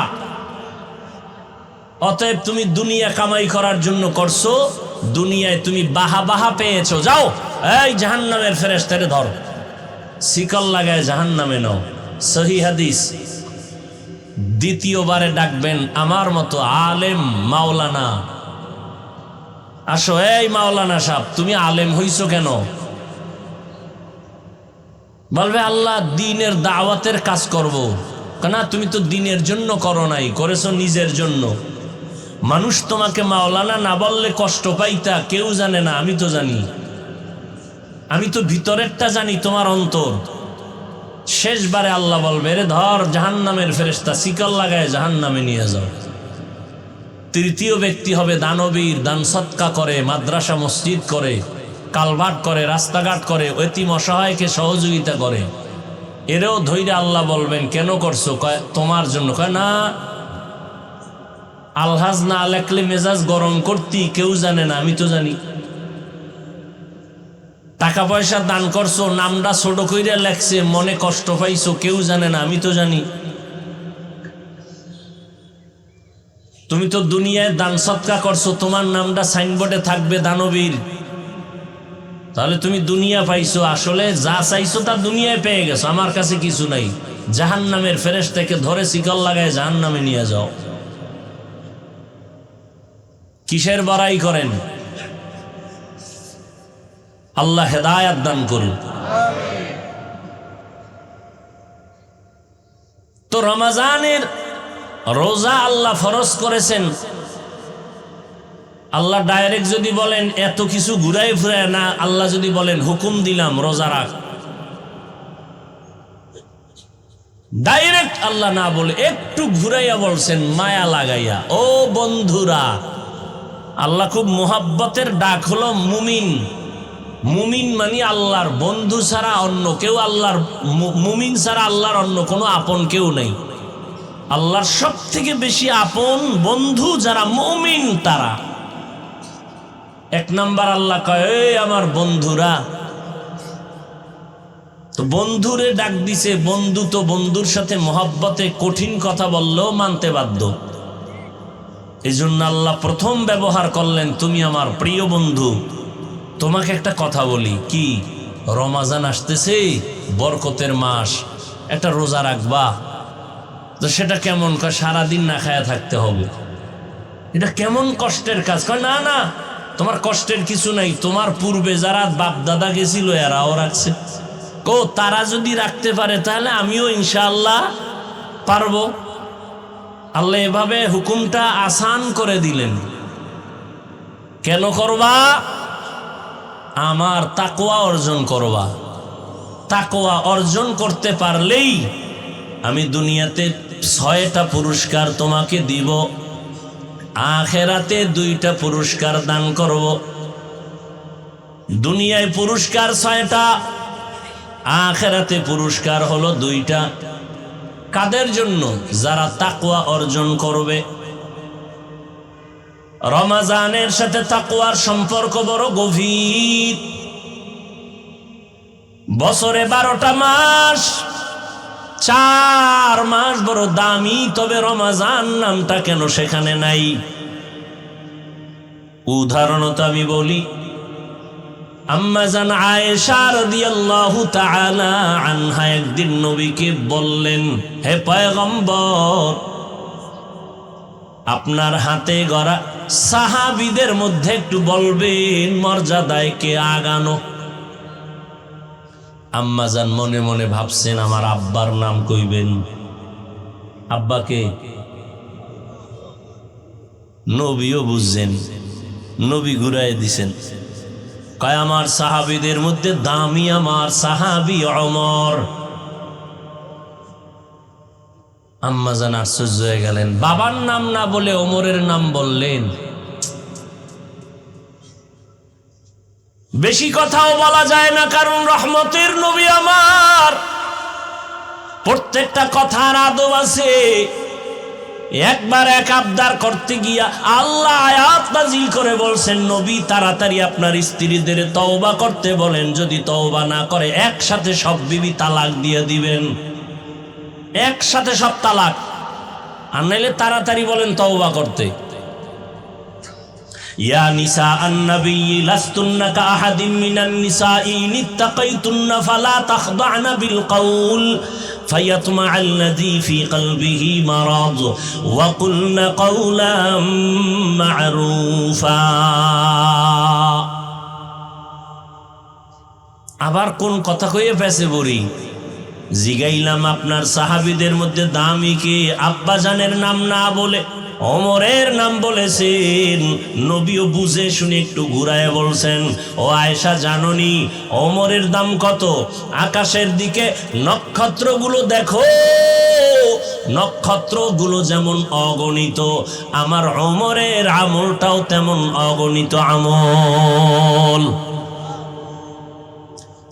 অতএব তুমি দুনিয়া কামাই করার জন্য করছো, দুনিয়ায় তুমি বাহা বাহা পেয়েছো। যাও, এই জাহান্নামের ফেরেশতারে ধর, শিকল লাগায় জাহান্নামে নাও। সহিহ হাদিস। দ্বিতীয়বারে ডাকবেন আমার মতো আলেম মাওলানা, আসো। এই মাওলানা সাহেব, তুমি আলেম হইছো কেন? বলবে আল্লাহ দ্বীনের দাওয়াতের কাজ করব। না, তুমি তো দ্বীনের জন্য করো নাই, করেছো নিজের জন্য। মানুষ তোমাকে মাওলানা না বললে কষ্ট পাইতা, কেউ জানে না, আমি তো জানি। আমি তো ভিতরেরটা জানি, তোমার অন্তর। শেষবারে আল্লাহ বলবে, রে ধর, জাহান্নামের ফেরেশতা, শিকল লাগায় জাহান্নামে নিয়ে যাও। তৃতীয় ব্যক্তি হবে দানবীর, দান সৎকা করে, মাদ্রাসা মসজিদ করে, কালভার্ট করে, রাস্তাঘাট করে, এতিম অসহায়কে সহযোগিতা করে। এরেও ধৈর্য আল্লাহ বলবেন, কেন করছো? কয় তোমার জন্য। কয় না, আলহাজ না লেখলে মেজাজ গরম করতি, কেউ জানে না, আমি তো জানি। টাকা পয়সা দান করছো, নামটা ছোট কইরা লেখছে, মনে কষ্ট পাইছো, কেউ জানে না, আমি তো জানি। তুমি তো দুনিয়ায় দান সৎকা করছো, তোমার নামটা সাইনবোর্ডে থাকবে দানবীর। তাহলে তুমি দুনিয়া পাইছো, আসলে যা চাইছো তা দুনিয়ায় পেয়ে গেছো, আমার কাছে কিছু নাই। জাহান্নামের ফেরেশতাকে ধরে শিকল লাগায় জাহান্নামে নিয়ে যাও। কিসের বড়াই করেন? আল্লাহ হেদায়াত দান করুন। তো রমজানের রোজা আল্লাহ ফরজ করেছেন। আল্লাহ ডাইরেক্ট যদি বলেন এত কিছু ঘুরাই ফিরায় না, আল্লাহ যদি বলেন হুকুম দিলাম রোজা রাখ, ডাইরেক্ট আল্লাহ না বলে একটু ঘুরাইয়া বলছেন মায়া লাগাইয়া, ও বন্ধুরা। আল্লাহ খুব মোহাব্বতের ডাক হলো মুমিন। মুমিন মানে আল্লাহর বন্ধু ছাড়া অন্য কেউ, আল্লাহর মুমিন ছাড়া আল্লাহর অন্য কোনো আপন কেউ নেই। আল্লাহর সব থেকে বেশি আপন বন্ধু যারা মুমিন তারা। এক নাম্বার আল্লাহ কয়, এই আমার বন্ধুরা। তো বন্ধুরে ডাক দিছে, বন্ধু তো বন্ধুর সাথে মহব্বতে কঠিন কথা বললেও মানতে বাধ্য। এই জন্য আল্লাহ প্রথম ব্যবহার করলেন, তুমি আমার প্রিয় বন্ধু। তোমাকে একটা কথা বলি, কি? রমাজান আসতেছে, বরকতের মাস, একটা রোজা রাখবা। তো সেটা কেমন? কয় সারাদিন না খায়া থাকতে হবে। এটা কেমন কষ্টের কাজ? কয় না না, তোমার কষ্টের কিছু নাই, তোমার পূর্বে যারা বাপ দাদা গেছিল এরাও রাখছে। তারা যদি রাখতে পারে তাহলে আমিও ইনশাআল্লাহ পারবো। আল্লাহ এভাবে হুকুমটা আসান করে দিলেন। কেন করবা? আমার তাকওয়া অর্জন করবা। তাকওয়া অর্জন করতে পারলেই আমি দুনিয়াতে 6টা পুরস্কার তোমাকে দিব, আখিরাতে 2টা পুরস্কার দান করব। দুনিয়ায় পুরস্কার 6টা, আখিরাতে পুরস্কার হলো 2টা। কাদের জন্য? যারা তাকওয়া অর্জন করবে। রমজানের সাথে তাকওয়ার সম্পর্ক বড় গভীর। বছরে 12টা মাস, 4 মাস বড় দামি, তবে রমজান নামটা কেন সেখানে নাই? উদাহরণত আমি বলি, আম্মাজান আয়েশা রাদিয়াল্লাহু তাআলা আনহা একদিন নবীকে বললেন, হে পয়গম্বর, আপনার হাতে গড়া সাহাবীদের মধ্যে একটু বলবেন মর্যাদায় কে আগানো। আম্মাজান মনে মনে ভাবছেন আমার আব্বার নাম কইবেন। আব্বাকে নবীও বুঝছেন, নবী ঘুরাই দিছেন। কয় আমার সাহাবীদের মধ্যে দামি আমার সাহাবী ওমর। আম্মাজান আশ্চর্য হয়ে গেলেন, বাবার নাম না বলে ওমরের নাম বললেন। বেশি কথাও বলা যায় না, কারণ রহমতের নবী আমার। প্রত্যেকটা কথার আদব আছে। একবার এক আবদার করতে গিয়া আল্লাহ আয়াত নাজিল করে বলছেন, নবী তাড়াতাড়ি আপনার স্ত্রীদের তওবা করতে বলেন, যদি তওবা না করে একসাথে সব বিবি তালাক দিয়ে দিবেন, একসাথে সব তালাক। আর নাইলে তাড়াতাড়ি বলেন তওবা করতে। ইয়া নিসা আন-নবী লাস্তুন্না কাআহাদিম মিনান নিসাঈ ইত্তাকাইতুন্না ফালা তাখদা'না বিল কওল ফায়াতমা'আল্লাযী ফী কলবিহি মারাদ ওয়া কুলনা কওলাম মা'রুফা। আবার কোন কথা কইয়ে ফেসে বলি। জিগাইলাম আপনার সাহাবীদের মধ্যে দামি কে? আব্বাজানের নাম না বলে ওমরের নাম বলেছেন। নবীও বুঝে শুনে একটু ঘুরায় বলছেন, ও আয়েশা জাননি ওমরের দাম কত? আকাশের দিকে নক্ষত্রগুলো দেখো, নক্ষত্রগুলো যেমন অগণিত, আমার ওমরের আমলটাও তেমন অগণিত আমল।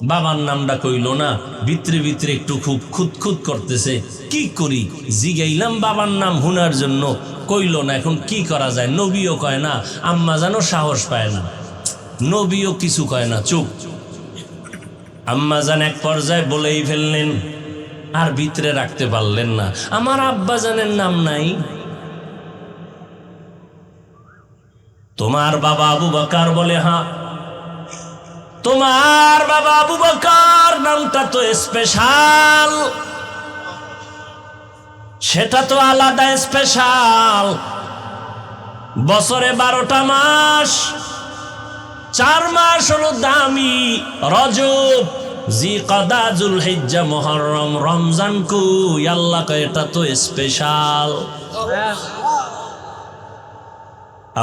বাবার নামটা কইল না, ভিতরে ভিতরে একটু খুব খুঁতখুত করতেছে। কি করি? জিগাইলাম বাবার নাম হুনার জন্য, কইল না। এখন কি করা যায়? নবীও কয় না, আম্মা জানো সাহস পায় না, নবীও কিছু কয় না, চুপ। আম্মা জান এক পর্যায়ে বলেই ফেললেন, আর ভিতরে রাখতে পারলেন না, আমার আব্বা জানের নাম নাই। তোমার বাবা আবু বকর? বলে হ্যাঁ। তোমার বাবা আবু বকর নামটা তো স্পেশাল, সেটা তো আলাদা স্পেশাল। বছরে 12টা মাস, 4 মাস হলো দামি, রজব, জিকদা, যুলহিজ্জা, মুহররম, রমজান। কই আল্লাহ কয় এটা তো স্পেশাল।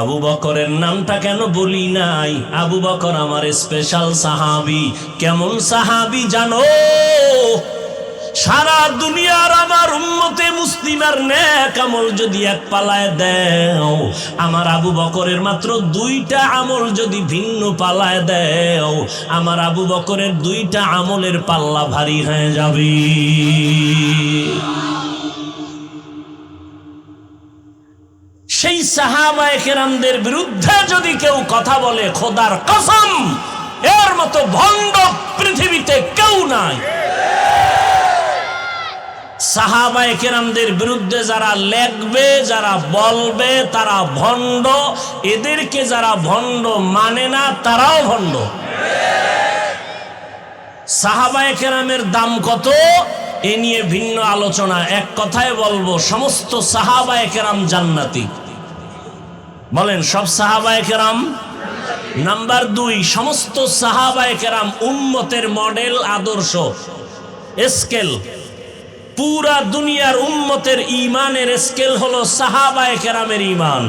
আবু বকরের নামটা কেন বলি নাই? আবু বকর আমার স্পেশাল সাহাবী। কেমন সাহাবী জানো? সারা দুনিয়ার আমার উম্মতে মুসলিমার নেক আমল যদি এক পালায় দেও, আমার আবু বকরের মাত্র 2টা আমল যদি ভিন্ন পালায় দেও, আমার আবু বকরের 2টা আমলের পাল্লা ভারী হয়ে যাবে। সেই সাহাবায়ে কেরামদের বিরুদ্ধে যদি কেউ কথা বলে, খোদার কসম এর মতো ভণ্ড পৃথিবীতে কেউ নাই। সাহাবায়ে কেরামদের বিরুদ্ধে যারা লেখবে, যারা বলবে, তারা ভণ্ড। এদেরকে যারা ভণ্ড মানে না, তারাও ভণ্ড। সাহাবায়ে কেরামের দাম কত এ নিয়ে ভিন্ন আলোচনা। এক কথায় বলবো, সমস্ত সাহাবায়ে কেরাম জান্নাতি। বলেন সব সাহাবায়ে কেরাম? নাম্বার 2, সমস্ত সাহাবায়ে কেরাম উম্মতের মডেল, আদর্শ, স্কেল। পুরা দুনিয়ার উম্মতের ঈমানের স্কেল হলো সাহাবায়ে কেরামের ঈমান।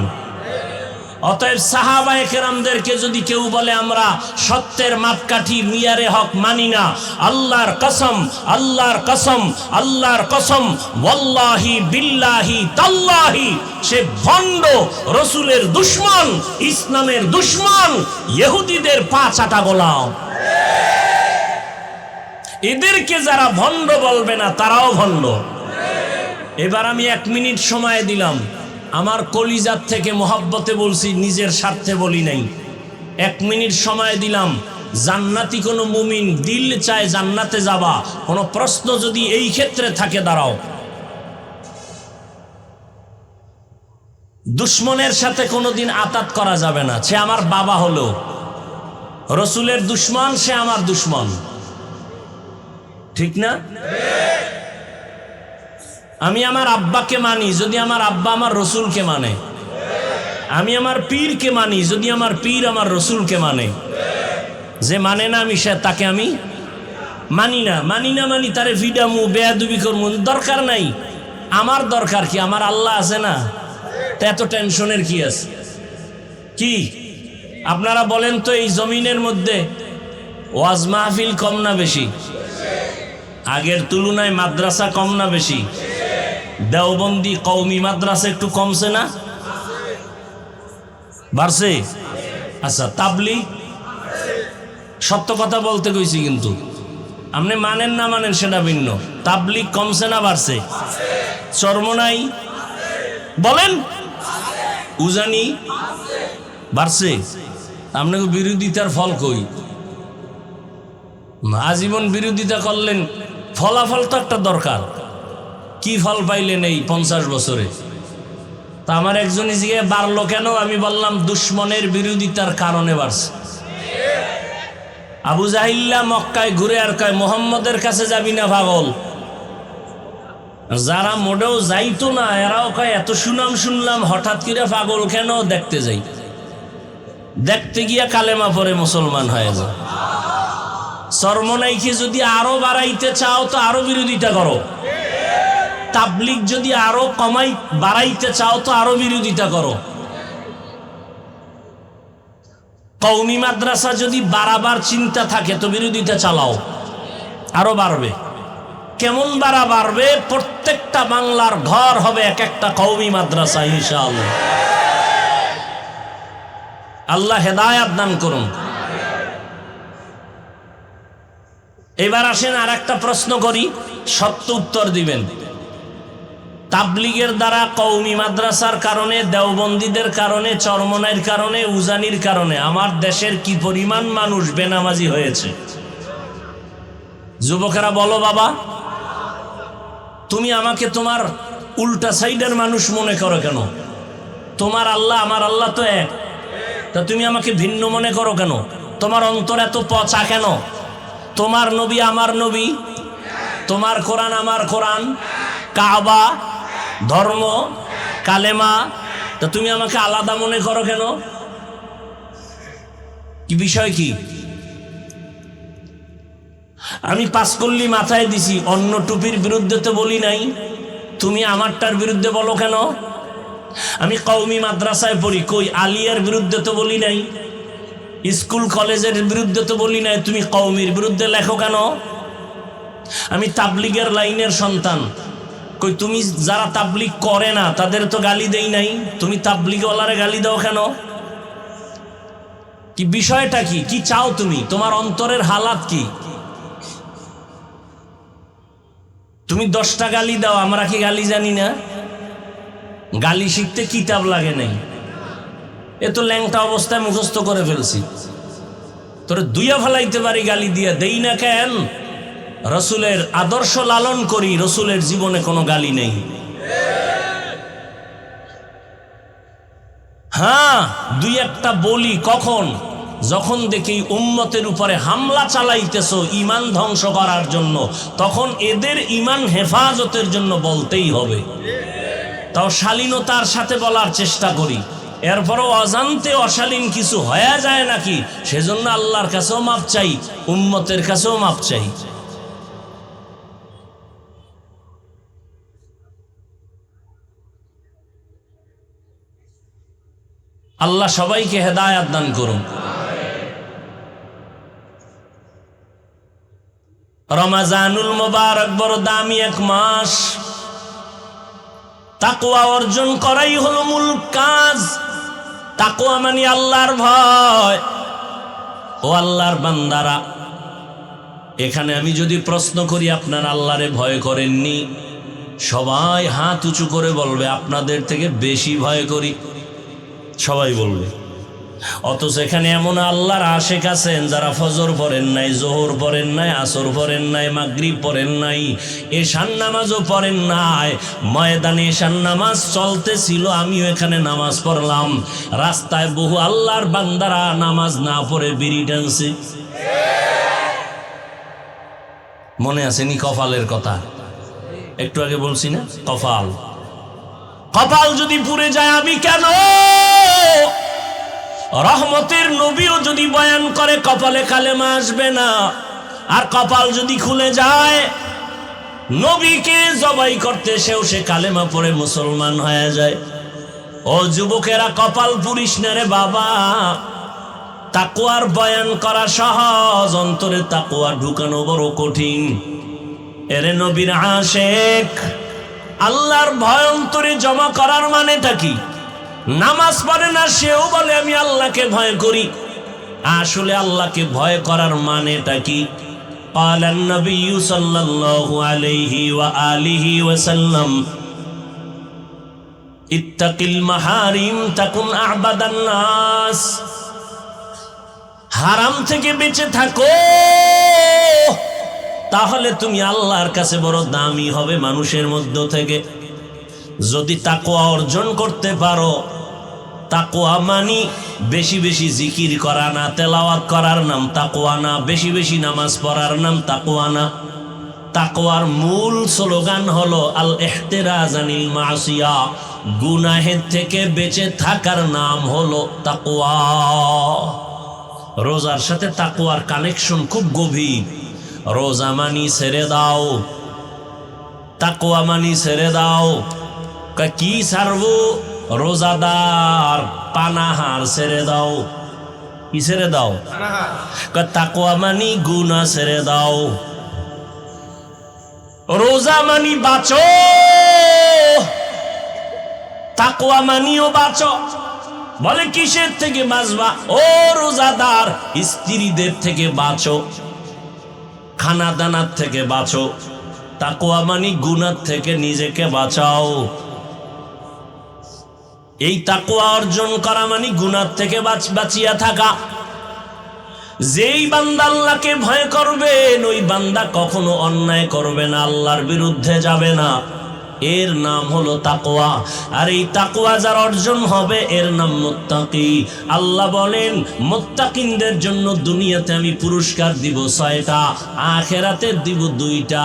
অতএব সাহাবায়ে কেরামদেরকে যদি কেউ বলে আমরা সত্যের মাপকাঠি, মিয়ারে হক মানি না, আল্লাহর কসম, আল্লাহর কসম, আল্লাহর কসম, ওয়াল্লাহি বিল্লাহি তাল্লাহি, সে ভণ্ড, রসুলের দুশমন, ইসলামের দুশমন, ইহুদিদের পা চাটা গোলাম। এদেরকে যারা ভণ্ড বলবে না, তারাও ভণ্ড। এবার আমি 1 মিনিট সময় দিলাম, আমার কলিজার থেকে মহব্বতে বলছি, নিজের স্বার্থে বলি নাই। 1 মিনিট সময় দিলাম। জান্নাতি কোনো মুমিন দিল চায় জান্নাতে যাবা, কোনো প্রশ্ন যদি এই ক্ষেত্রে থাকে দাঁড়াও। দুশ্মনের সাথে কোনোদিন আতাত করা যাবে না। সে আমার বাবা হলো, রসুলের দুশ্মন, সে আমার দুশ্মন, ঠিক না? আমি আমার আব্বাকে মানি যদি আমার আব্বা আমার রসুলকে মানে। আমি আমার পীরকে মানি যদি আমার পীর আমার রসুলকে মানে। যে মানে না আমি সে তাকে আমি মানি না। মানি তারে ভিডামু, বেয়াদবি করমু, দরকার নাই। আমার দরকার কি? আমার আল্লাহ আছে না, তা এত টেনশনের কি আছে? কি আপনারা বলেন তো, এই জমিনের মধ্যে ওয়াজ মাহফিল কম না বেশি? আগের তুলনায় মাদ্রাসা কম না বেশি? দেওবন্দি কওমি মাদ্রাসা একটু কমছে না, বাড়ছে? আচ্ছা, তাবলিগ? সত্য কথা বলতে কইছি কিন্তু। আপনি মানেন না মানেন সেটা ভিন্ন। তাবলিগ কমছে না বাড়ছে? চরমোনাই বলেন, উজানি বাড়ছে। আপনাকে বিরোধিতার ফল কই? আজীবন বিরোধিতা করলেন, ফলাফল তো একটা দরকার। কি ফল পাইলেন এই 50 বছরে? তা আমার একজনই জিজ্ঞাসা বাড়লো কেন, আমি বললাম দুশ্মনের বিরোধিতার কারণে বাড়ছে। আবু জাহিল্লা মক্কায় ঘুরে আর কয় মোহাম্মদের কাছে যাবি না পাগল। যারা মোটেও যাইতো না এরাও কয় এত সুনাম শুনলাম, হঠাৎ করে পাগল কেন, দেখতে যাই। দেখতে গিয়া কালেমা পরে মুসলমান হয়ে যায়। চরমোনাইকে যদি আরো বাড়াইতে চাও তো আরো বিরোধিতা করো। তাবলিগ যদি আরো বাড়াইতে চাও তো আরো বিরোধিতা করো। কওমি মাদ্রাসা যদি বাড়াবার চিন্তা থাকে তো বিরোধিতা চালাও, আরো বাড়বে। কেমন বাড়বে? প্রত্যেকটা বাংলার ঘর হবে এক একটা কওমি মাদ্রাসা ইনশাআল্লাহ। আল্লাহ হেদায়েত দান করুন। এবার আসেন আর একটা প্রশ্ন করি, সত্য উত্তর দিবেন। তাবলিগের দ্বারা, কওমি মাদ্রাসার কারণে, দেওবন্দীদের কারণে, চরমোনাইর কারণে, উজানির কারণে আমার দেশের কি পরিমাণ মানুষ বেনামাজি হয়েছে? যুবকেরা বলো বাবা, তুমি আমাকে তোমার উল্টা সাইডের মানুষ মনে করো কেন? তোমার আল্লাহ আমার আল্লাহ তো এক, তা তুমি আমাকে ভিন্ন মনে করো কেন? তোমার অন্তর এত পচা কেন? তোমার নবী আমার নবী, তোমার কোরআন আমার কোরআন, কাবা, ধর্ম, কালেমা, তা তুমি আমাকে আলাদা মনে করো কেন? কি বিষয় কি? আমি পাঁচকল্লি মাথায় দিছি, অন্য টুপির বিরুদ্ধে তো বলি নাই, তুমি আমারটার বিরুদ্ধে বলো কেন? আমি কওমি মাদ্রাসায় পড়ি, কই আলিয়ার বিরুদ্ধে তো বলি নাই, স্কুল কলেজের বিরুদ্ধে তো বলি নাই, তুমি কওমির বিরুদ্ধে লেখো কেন? আমি তাবলিগের লাইনের সন্তান, কই তুমি যারা তাবলিগ করে না তাদের তো গালি দেই নাই, তুমি তাবলিগওয়ালারে গালি দাও কেন? কি বিষয়টা কি? কি চাও তুমি? তোমার অন্তরের হালাত কি? তুমি 10টা গালি দাও, আমরা কি গালি জানি না? গালি শিখতে কিতাব লাগে নাই, এ তো ল্যাংটা অবস্থায় মুখস্থ করে ফেলছি। তোরে দুইয়া ফেলাইতে পারি গালি দিয়া, দেই না কেন? রসুলের আদর্শ লালন করি, রসুলের জীবনে কোনো গালি নেই। হ্যাঁ, দুই একটা বলি কখন? যখন দেখি উম্মতের উপরে হামলা চালাইতেছো ঈমান ধ্বংস করার জন্য, তখন এদের ঈমান হেফাজতের জন্য বলতেই হবে। তাও শালীনতার সাথে বলার চেষ্টা করি, এরপরও অজান্তে অশালীন কিছু হয়ে যায় নাকি, সেজন্য আল্লাহর কাছেও মাপ চাই, উম্মতের কাছেও মাপ চাই। আল্লাহ সবাইকে হেদায়েত দান করুন। রমাজানুল মুবারক বড় দামি এক মাস, তাকওয়া অর্জন করাই হলো মূল কাজ। তাকওয়া মানে আল্লাহর ভয়। ও আল্লাহর বান্দারা, এখানে আমি যদি প্রশ্ন করি আপনারা আল্লাহরে ভয় করেননি, সবাই হাত উঁচু করে বলবে আপনাদের থেকে বেশি ভয় করি, সবাই বলবে। অথচ এখানে এমন আল্লাহর আশেক আছেন যারা ফজর পড়েন নাই, জোহর পড়েন নাই, আসর পড়েন নাই, মাগরিব পড়েন নাই, এশার নামাজও পড়েন নাই। ময়দানে এশার নামাজ চলতেছিল, আমিও এখানে নামাজ পড়লাম। রাস্তায় বহু আল্লাহর বান্দারা নামাজ না পড়ে বিড়ি টানছে। মনে আসেনি কপালের কথা? একটু আগে বলছি না, কপাল। কপাল যদি পুড়ে যায় আমি কেন? রহমতের নবীও যদি বয়ান করে কপালে কালেমা আসবে না। আর কপাল যদি খুলে যায়, নবীকে জবাই করতে সেও সে কালেমা পড়ে মুসলমান হয়ে যায়। ও যুবকেরা, কপাল পুড়িস না রে বাবা। তাকওয়ার বয়ান করা সহজ, অন্তরে তাকওয়া ঢুকানো বড় কঠিন। এরে নবীর আশেক, আল্লাহর ভয় অন্তরে জমা করার মানেটা কি? নামাজ পড়ে না, সেও বলে আমি আল্লাহকে ভয় করি। আসলে আল্লাহকে ভয় করার মানেটা কি? قال النبي صلى الله عليه وآله وسلم اتق المحارم تكن أعبد الناس হারাম থেকে বেঁচে থাকো, তাহলে তুমি আল্লাহর কাছে বড় দামি হবে মানুষের মধ্য থেকে। যদি তাকওয়া অর্জন করতে পারো, তাকওয়া মানি বেশি বেশি জিকির করা না, তেলাওয়াত করার নাম তাকওয়া না, বেশি বেশি নামাজ পড়ার নাম তাকওয়া না। তাকওয়ার মূল স্লোগান হলো আল ইহতিরাজ আনিল মাসিয়া, গুনাহের থেকে বেঁচে থাকার নাম হলো তাকওয়া। রোজার সাথে তাকওয়ার কানেকশন খুব গভীর। রোজা মানি ছেড়ে দাও, তাকওয়া মানি ছেড়ে দাও। কি ছাড়বো? রোজাদার পানাহার ছেড়ে দাও। কি ছেড়ে দাও? তাকওয়া মানি গুনাহ ছেড়ে দাও। রোজা মানি বাঁচো, তাকওয়া মানিও বাঁচো। বলে কিসের থেকে বাঁচবা? ও রোজাদার, স্ত্রীদের থেকে বাঁচো, খানা দানার থেকে বাঁচো। তাকওয়া মানি গুনাহ থেকে নিজেকে বাঁচাও। এই তাকওয়া অর্জন করা মানে গুনাহ থেকে বাঁচিয়া থাকা। যেই বান্দা আল্লাহকে ভয় করবে, ওই বান্দা কখনো অন্যায় করবে না, আল্লাহর বিরুদ্ধে যাবে না। এর নাম হলো তাকওয়া। আর এই তাকওয়া যার অর্জন হবে এর নাম মুত্তাকি। আল্লাহ বলেন মুত্তাকিনদের জন্য দুনিয়াতে আমি পুরস্কার দিব 6টা, আখিরাতে দিব 2টা।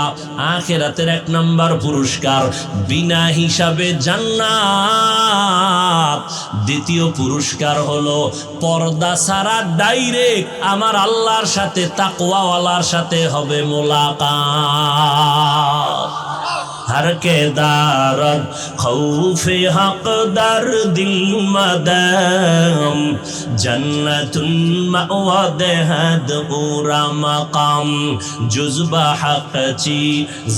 আখিরাতের 1 নাম্বার পুরস্কার বিনা হিসাবে জান্নাত। দ্বিতীয় পুরস্কার হলো পর্দা ছাড়া ডাইরেক্ট আমার আল্লাহর সাথে, তাকওয়াওয়ালার সাথে হবে মোলাকাত। हर के दारद खौफे हक दर दिल मदम जन्नतुन मअवद हद उरा मकाम जुज़बा हक ची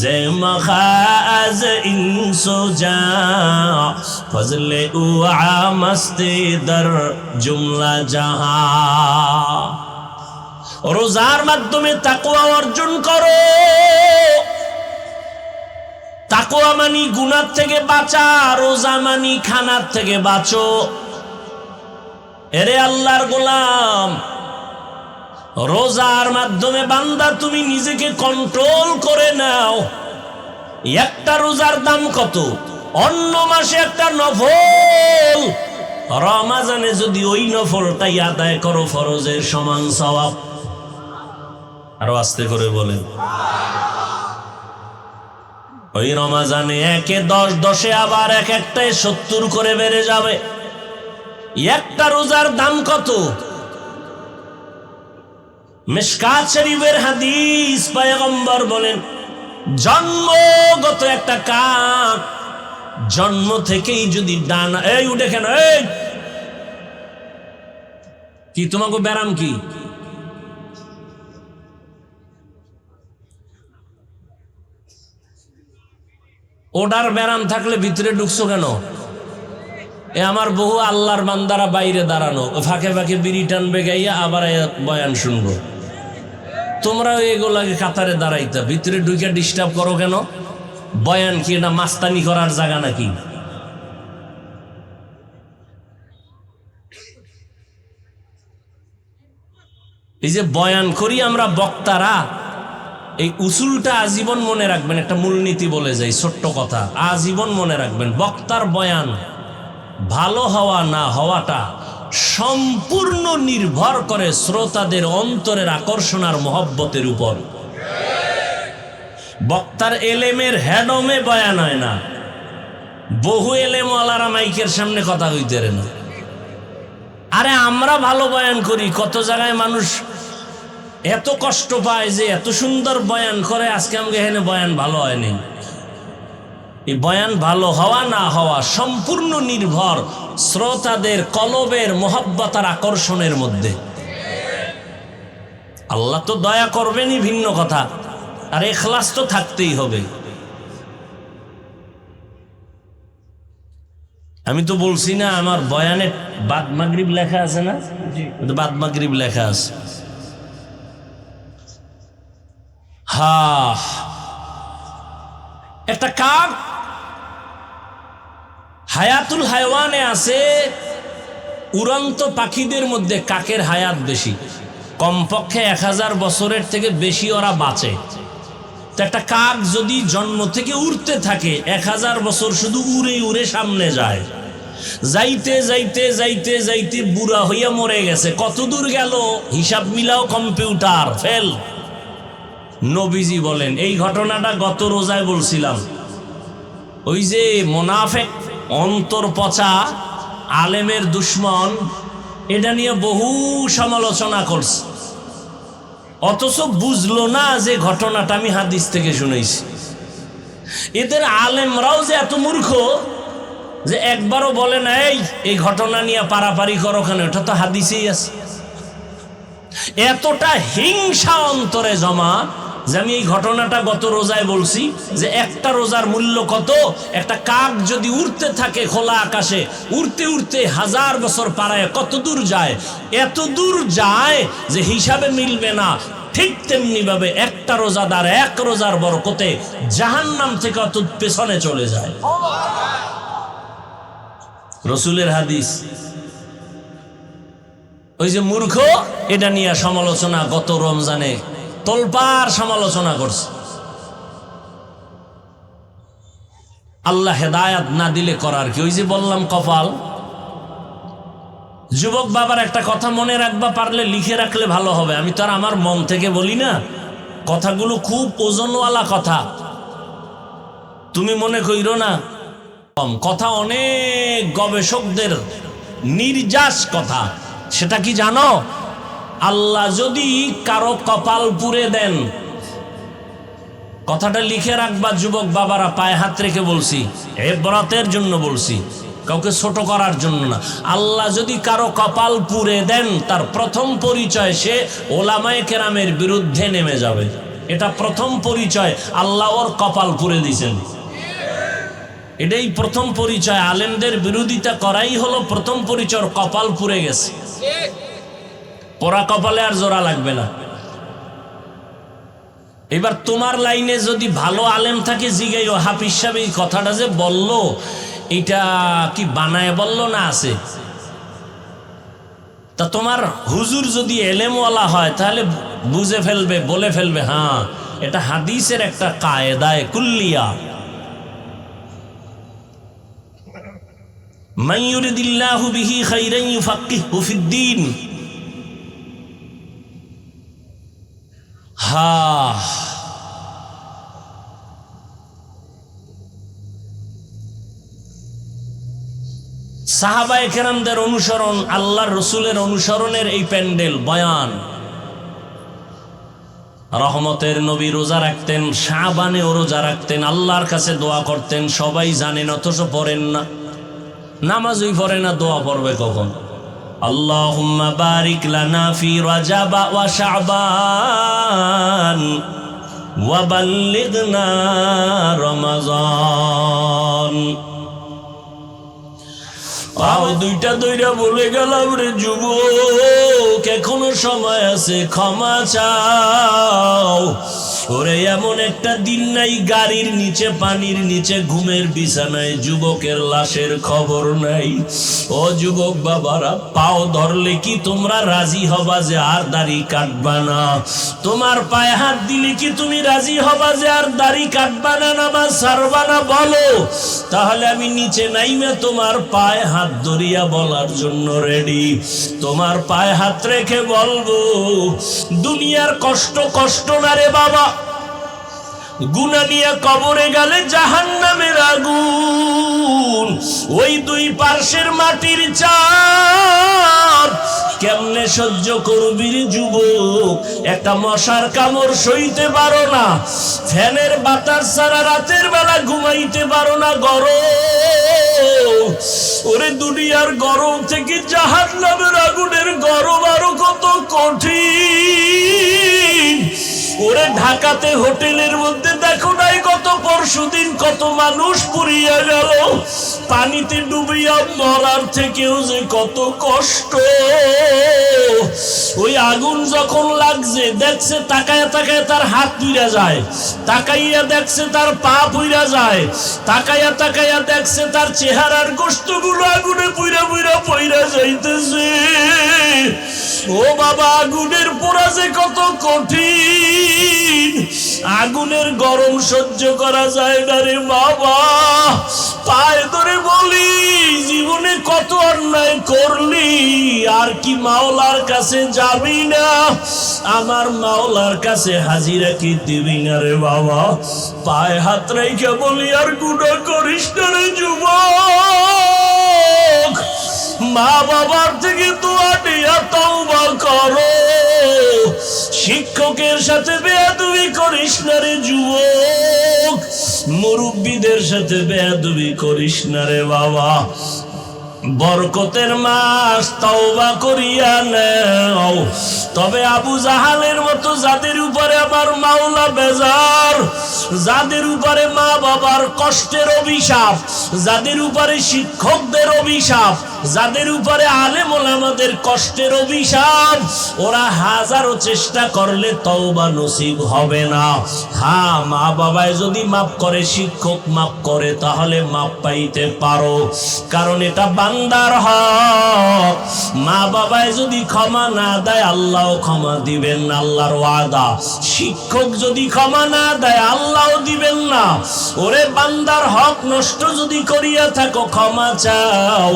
ज़े मखाज़ इंसो जा फज़ले उआ मस्ती दर जुमला जहां। रोजार माध्यमे ताकवा अर्जन करो। তাকওয়া মানি গুনাহ থেকে বাঁচা, রোজা মানি খানার থেকে বাঁচো। এরে আল্লাহর গোলাম, রোজার মাধ্যমে বান্দা তুমি নিজেকে কন্ট্রোল করে নাও। একটা রোজার দাম কত? অন্য মাসে একটা নফল, রমাজানে যদি ওই নফলটাই আদায় করো ফরজের সমান সওয়াব। আরো আস্তে করে বলেন। ওই রমাজানে 1-এ 10, 10-এ আবার এক-একটায় 70 করে বেড়ে যাবে। একটা রোজার দাম কত? মিশকাত শরীফের হাদিস, পয়গম্বর বলেন জন্মগত একটা কাক জন্ম থেকেই যদি ডানা, এই উঠে কেন, এই কি তোমাকে ব্যারাম কি? ওটার ব্যারাম থাকলে ভিতরে ঢুকছো কেন? এ আমার বহু আল্লাহর বান্দারা বাইরে দাঁড়ানো, ফাঁকে ফাঁকে বিড়ি টানবে গাইয়া আবার বয়ান শুনবো। তোমরা এগুলাকে কাতারে দাঁড়াইতা, ভিতরে ঢুকে ডিস্টার্ব করো কেন? বয়ান কি এটা মাস্তানি করার জায়গা নাকি? এই যে বয়ান করি আমরা বক্তারা, এই উসুলটা আজীবন মনে রাখবেন। একটা মূলনীতি বলে যাই, ছোট্ট কথা, আজীবন মনে রাখবেন। বক্তার বয়ান ভালো হওয়া না হওয়াটা সম্পূর্ণ নির্ভর করে শ্রোতাদের অন্তরের আকর্ষণ আর মহব্বতের উপর। বক্তার এলেমের হেডমে বয়ান হয় না। বহু এলেমওয়ালারা মাইকের সামনে কথা হইতে না। আরে আমরা ভালো বয়ান করি, কত জায়গায় মানুষ এত কষ্ট পায় যে এত সুন্দর বয়ান করে, আজকে আমাকে এখানে বয়ান ভালো হয়নি। এই বয়ান ভালো হওয়া না হওয়া সম্পূর্ণ নির্ভর শ্রোতাদের কলবের মহব্বত আর আকর্ষণের মধ্যে। আল্লাহ তো দয়া করবেনই ভিন্ন কথা, আর ইখলাস তো থাকতেই হবে। আমি তো বলছি না আমার বয়ানে বাদ মাগরিব লেখা আছে না? বাদ মাগরিব লেখা আছে। হা, একটা কাক হায়াতুল হায়ওয়ানে আছে, উড়ন্ত পাখিদের মধ্যে কাকের হায়াত বেশি, কমপক্ষে 1000 বছরের থেকে বেশি ওরা বাঁচে। তো একটা কাক যদি জন্ম থেকে উড়তে থাকে 1000 বছর শুধু উড়ে উড়ে সামনে যায়, যাইতে যাইতে যাইতে যাইতে বুড়া হইয়া মরে গেছে। কত দূর গেল হিসাব মিলাও, কম্পিউটার ফেল। নবীজি বলেন, এই ঘটনাটা গত রোজায় বলছিলাম, ওই যে মোনাফেক অন্তর পচা আলেমের দুশ্মন, এটা নিয়ে বহু সমালোচনা করছে, অথচ বুঝলো না যে ঘটনাটা আমি হাদিস থেকে শুনেছি। এদের আলেমরাও যে এত মূর্খ যে একবারও বলে না এই ঘটনা নিয়ে পারাপারি করো কেন, এটা তো হাদিসেই আছে। এতটা হিংসা অন্তরে জমা যে আমি এই ঘটনাটা গত রোজায় বলছি যে একটা রোজার মূল্য কত। একটা কাক যদি উড়তে থাকে খোলা আকাশে, উড়তে উড়তে 1000 বছর পারায় কত দূর যায়, এত দূর যায় যে হিসাবে মিলবে না। ঠিক তেমনি ভাবে একটা রোজাদার এক রোজার বরকতে জাহান্নাম থেকে অত পেছনে চলে যায়। রসুলের হাদিস। ওই যে মূর্খ, এটা নিয়ে সমালোচনা গত রমজানে তোলপাড় সমালোচনা করছে। আল্লাহ হেদায়াত না দিলে করার কি, ওই যে বললাম কপাল। যুবক বাবার একটা কথা মনে রাখবা, পারলে লিখে রাখলে ভালো হবে। আমি তো আর আমার মন থেকে বলি না, কথাগুলো খুব ওজনওয়ালা কথা, তুমি মনে কইরো না। কথা অনেক গবেষকদের নির্যাস কথা। সেটা কি জানো? আল্লাহ যদি কারো কপাল পুড়ে দেন, কথাটা লিখে রাখবা যুবক বাবারা, পায়ে হাত রেখে বলছি, ইবরাতের জন্য বলছি, কাউকে ছোট করার জন্য না। আল্লাহ যদি কারো কপাল পুড়ে দেন, তার প্রথম পরিচয় সে ওলামায়ে কেরামের বিরুদ্ধে নেমে যাবে। এটা প্রথম পরিচয়, আল্লাহ ওর কপাল পুড়ে দিয়েছেন। এটাই প্রথম পরিচয়। আলেমদের বিরোধিতা করাই হলো প্রথম পরিচয়, কপাল পুড়ে গেছে। পোড়া কপালে আর জোড়া লাগবে না। এবার তোমার লাইনে যদি ভালো আলেম থাকে, জিগাইও হাফিজ সাহেব এই কথাটা যে বললো, এটা কি বানায় বললো না আছে? তা তোমার হুজুর যদি এলেমওয়ালা হয় তাহলে বুঝে ফেলবে, বলে ফেলবে, হ্যাঁ এটা হাদিসের একটা কায়দায়ে কুল্লিয়া। মান ইউরিদিল্লাহু বিহি খাইরান ইউফাক্কিহু ফিদ্দীন। সাহাবায়ে কেরামদের অনুসরণ, আল্লাহর রসুলের অনুসরণের এই প্যান্ডেল বয়ান। রহমতের নবী রোজা রাখতেন, শাবানেও রোজা রাখতেন, আল্লাহর কাছে দোয়া করতেন। সবাই জানেন, অথচ পড়েন না, নামাজই পড়ে না, দোয়া পড়বে কখন? আল্লাহুম্মা বারিক লানা ফি রাজাব ওয়া শাবান ওয়া বাল্লিগনা রমাজান। দুইটা দইরা বলে গেলাম রে যুবক, এখনো সময় আছে, ক্ষমা চাও। ওরে এমন একটা দিন নাই গাড়ির নিচে, পানির নিচে, ঘুমের বিছানায় যুবকের লাশের খবর নাই। ও যুবক বাবারা, পাও ধরলে কি তোমরা রাজি হবা যে আর দাড়ি কাটবা না? তোমার পায়ে হাত দিলে কি তুমি রাজি হবা যে আর দাড়ি কাটবা না, নামাজ ছাড়বা না? বলো, তাহলে আমি নিচে নাইমে তোমার পায়ে হাত ধরিয়া বলার জন্য রেডি। তোমার পায়ে হাত রেখে বলবো, দুনিয়ার কষ্ট কষ্ট না রে বাবা, গুনাহ নিয়ে কবরে গেলে জাহান্নামের আগুন, ওই দুই পার্শ্বের মাটির চাপ কেমনে সহ্য করবি রে যুবক? একটা মশার কামড় সইতে পারো না, ফ্যানের বাতাস ছাড়া রাতের বেলা ঘুমাইতে পারো না, গরম। ওরে দুনিয়ার গরম থেকে জাহান্নামের আগুনের গরম আরো কত কঠিন। ওরে ঢাকাতে হোটেলের মধ্যে দেখো নাই, গত পরশুদিন কত মানুষ পুড়িয়া গেল। পানিতে ডুবিয়া মরার থেকেও যে কত কষ্ট। ওই আগুন যখন লাগছে, দেখছে তাকায়া তাকায়া তার হাত পুইরা যায়, তাকাইয়া দেখছে তার পা পুইরা যায়, তাকাইয়া তাকাইয়া দেখছে তার চেহারার গোশতগুলো আগুনে পুইরা পুইরা পইরা যাইতেছে। ও বাবা, আগুনের পোড়া যে কত কঠিন, আগুনের গরম সহ্য করা যায় না রে বাবা। পায়ে ধরে বলি, জীবনে কত অন্যায় করলি, আর কি মাওলার কাছে যাবি না? আমার মাওলার কাছে হাজিরা কি দিবি না রে বাবা? পায়ে হাত রেখে বলি, আর গুনাহ করিস না রে যুবক। মা বাবার থেকে দোয়া নিয়া তওবা করো। শিক্ষকের সাথে বেয়াদবি করিস না রে যুবক। মুরব্বীদের সাথে বেয়াদবি করিস না রে বাবা। বরকতের মাস, তওবা করিয়া নাও। তবে আবু জাহালের মতো যাদের উপরে আমার মাওলা বেজার, যাদের উপরে মা বাবার কষ্টের অভিশাপ, যাদের উপরে শিক্ষকদের অভিশাপ, যাদের উপরে আলেম ওলামাদের কষ্টের অভিশাপ, ওরা হাজারো চেষ্টা করলে তওবা নসিব হবে না। হ্যাঁ, মা বাবায় যদি মাফ করে, শিক্ষক মাফ করে, তাহলে মাফ পাইতে পারো, কারণ এটা বান্দার হক। মা বাবায় যদি ক্ষমা না দেয়, আল্লাহও ক্ষমা দিবেন না, আল্লাহর ওয়াদা। শিক্ষক যদি ক্ষমা না দেয়, আল্লাহও দিবেন না। ওরে বান্দার হক নষ্ট যদি করিয়া থাকো, ক্ষমা চাও।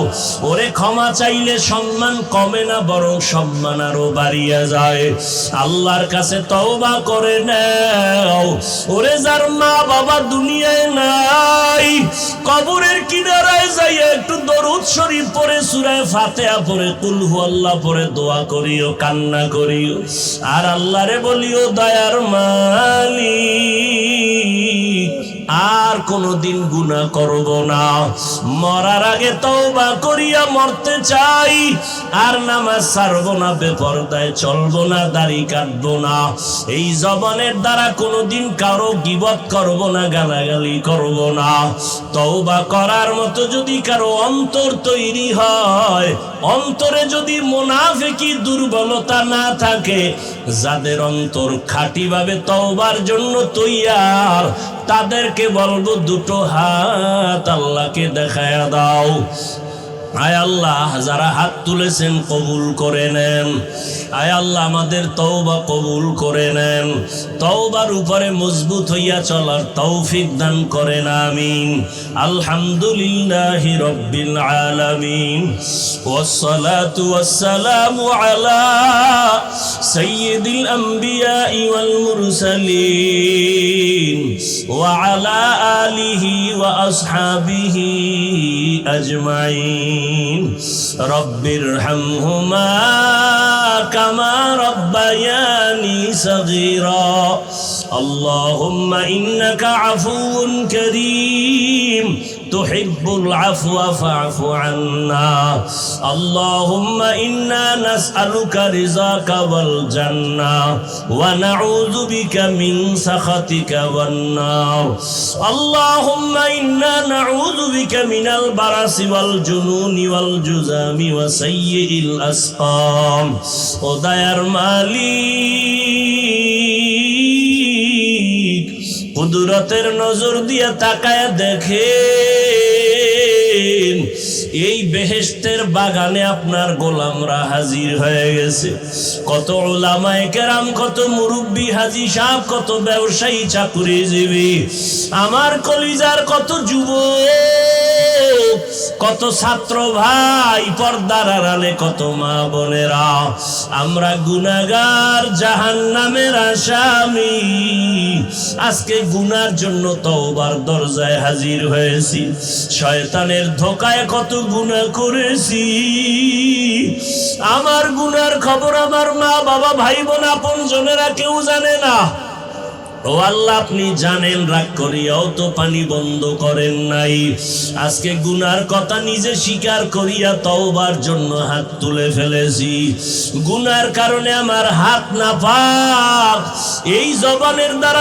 ওরে ক্ষমা চাইলে সম্মান কমে না, বরং সম্মান আরো বাড়িয়া যায়। আল্লাহর কাছে তওবা করে নাও। ওরে যার মা বাবা দুনিয়ায় নাই, কবরের কিনারায় যাইয়া একটু দরুদ শরীফ পড়ে, সূরা ফাতিহা পড়ে, কুল হুয়াল্লাহ পড়ে দোয়া করিও, কান্না করিও, আর আল্লাহরে বলিও, দয়ার মালিক আর কোনদিন গুনাহ করব না। মরার আগে তওবা করিয়া মরতে চাই। আর নামাজ ছাড়ব না, বেপরদায় চলব না, দাড়ি কাটব না। এই জবানের দ্বারা কোনদিন কারো গীবত করব না, গালাগালি করব না। তওবা করার মতো যদি কারো অন্তর তৈরি হয়, অন্তরে যদি মুনাফিকি দুর্বলতা না থাকে, যাদের অন্তর খাঁটিভাবে তওবার জন্য তৈয়ার, তাদেরকে বলবো দুটো হাত আল্লাহকে দেখায়া দাও। আয় আল্লাহ, যারা হাত তুলেছেন কবুল করে নেন। আয় আল্লাহ, আমাদের তওবা কবুল করে নেন। তওবার উপরে মজবুত হইয়া চলার তৌফিক দান করেন, আমিন। আলহামদুলিল্লাহি রাব্বিল আলামিন, ওয়াসসালাতু ওয়াসসালামু আলা সাইয়্যিদিল আমবিয়া ওয়াল মুরসালিন ওয়া আলা আলিহি ওয়া আসহাবিহি আজমাইন। রব্বিরহামহুমা কামা রব্বায়ানি সগীরা। আল্লাহুম্মা ইন্নাকা আফুউন কারীম তুহিব্বুল আফওয়া ফা'ফু আন্না। আল্লাহুম্মা ইন্না নাসআলুকা রিযাকা ওয়াল জান্নাহ ওয়া নাউযু বিকা মিন সাখাতিকা ওয়ান নার। আল্লাহুম্মা ইন্না নাউযু বিকা মিনাল বারাসি ওয়াল জুনুনি ওয়াল জুযামি ওয়া সাইয়্যিল আসকাম। ও দয়ার মালিক, কুদরতের নজর দিয়ে তাকায় দেখেন, এই বেহেশতের বাগানে আপনার গোলামরা হাজির হয়ে গেছে। কত উলামায়ে কেরাম, কত মুরব্বী হাজী সাহেব, কত ব্যবসায়ী, চাকুরিজীবী, আমার কলিজার কত যুবক, কত ছাত্র ভাই, পর্দার আড়ালে কত মা বোনেরা। আমরা গুনাহগার, জাহান্নামের আসামি। আজকে গুনার জন্য তওবার দরজায় হাজির হয়েছি। শয়তানের ধোকায় কত গুনাহ করেছি। আমার গুনার খবর আমার মা বাবা, ভাই বোন, আপন জনেরা কেউ জানে না। ও আল্লাহ, আপনি জানেন, রাগ করিয়াও তো পানি বন্ধ করেন নাই। আজকে গুনার কথা নিজে স্বীকার করিয়া তওবার জন্য হাত তুলে ফেলেছি। গুনার কারণে আমার হাত নাপাক, এই জবানের দ্বারা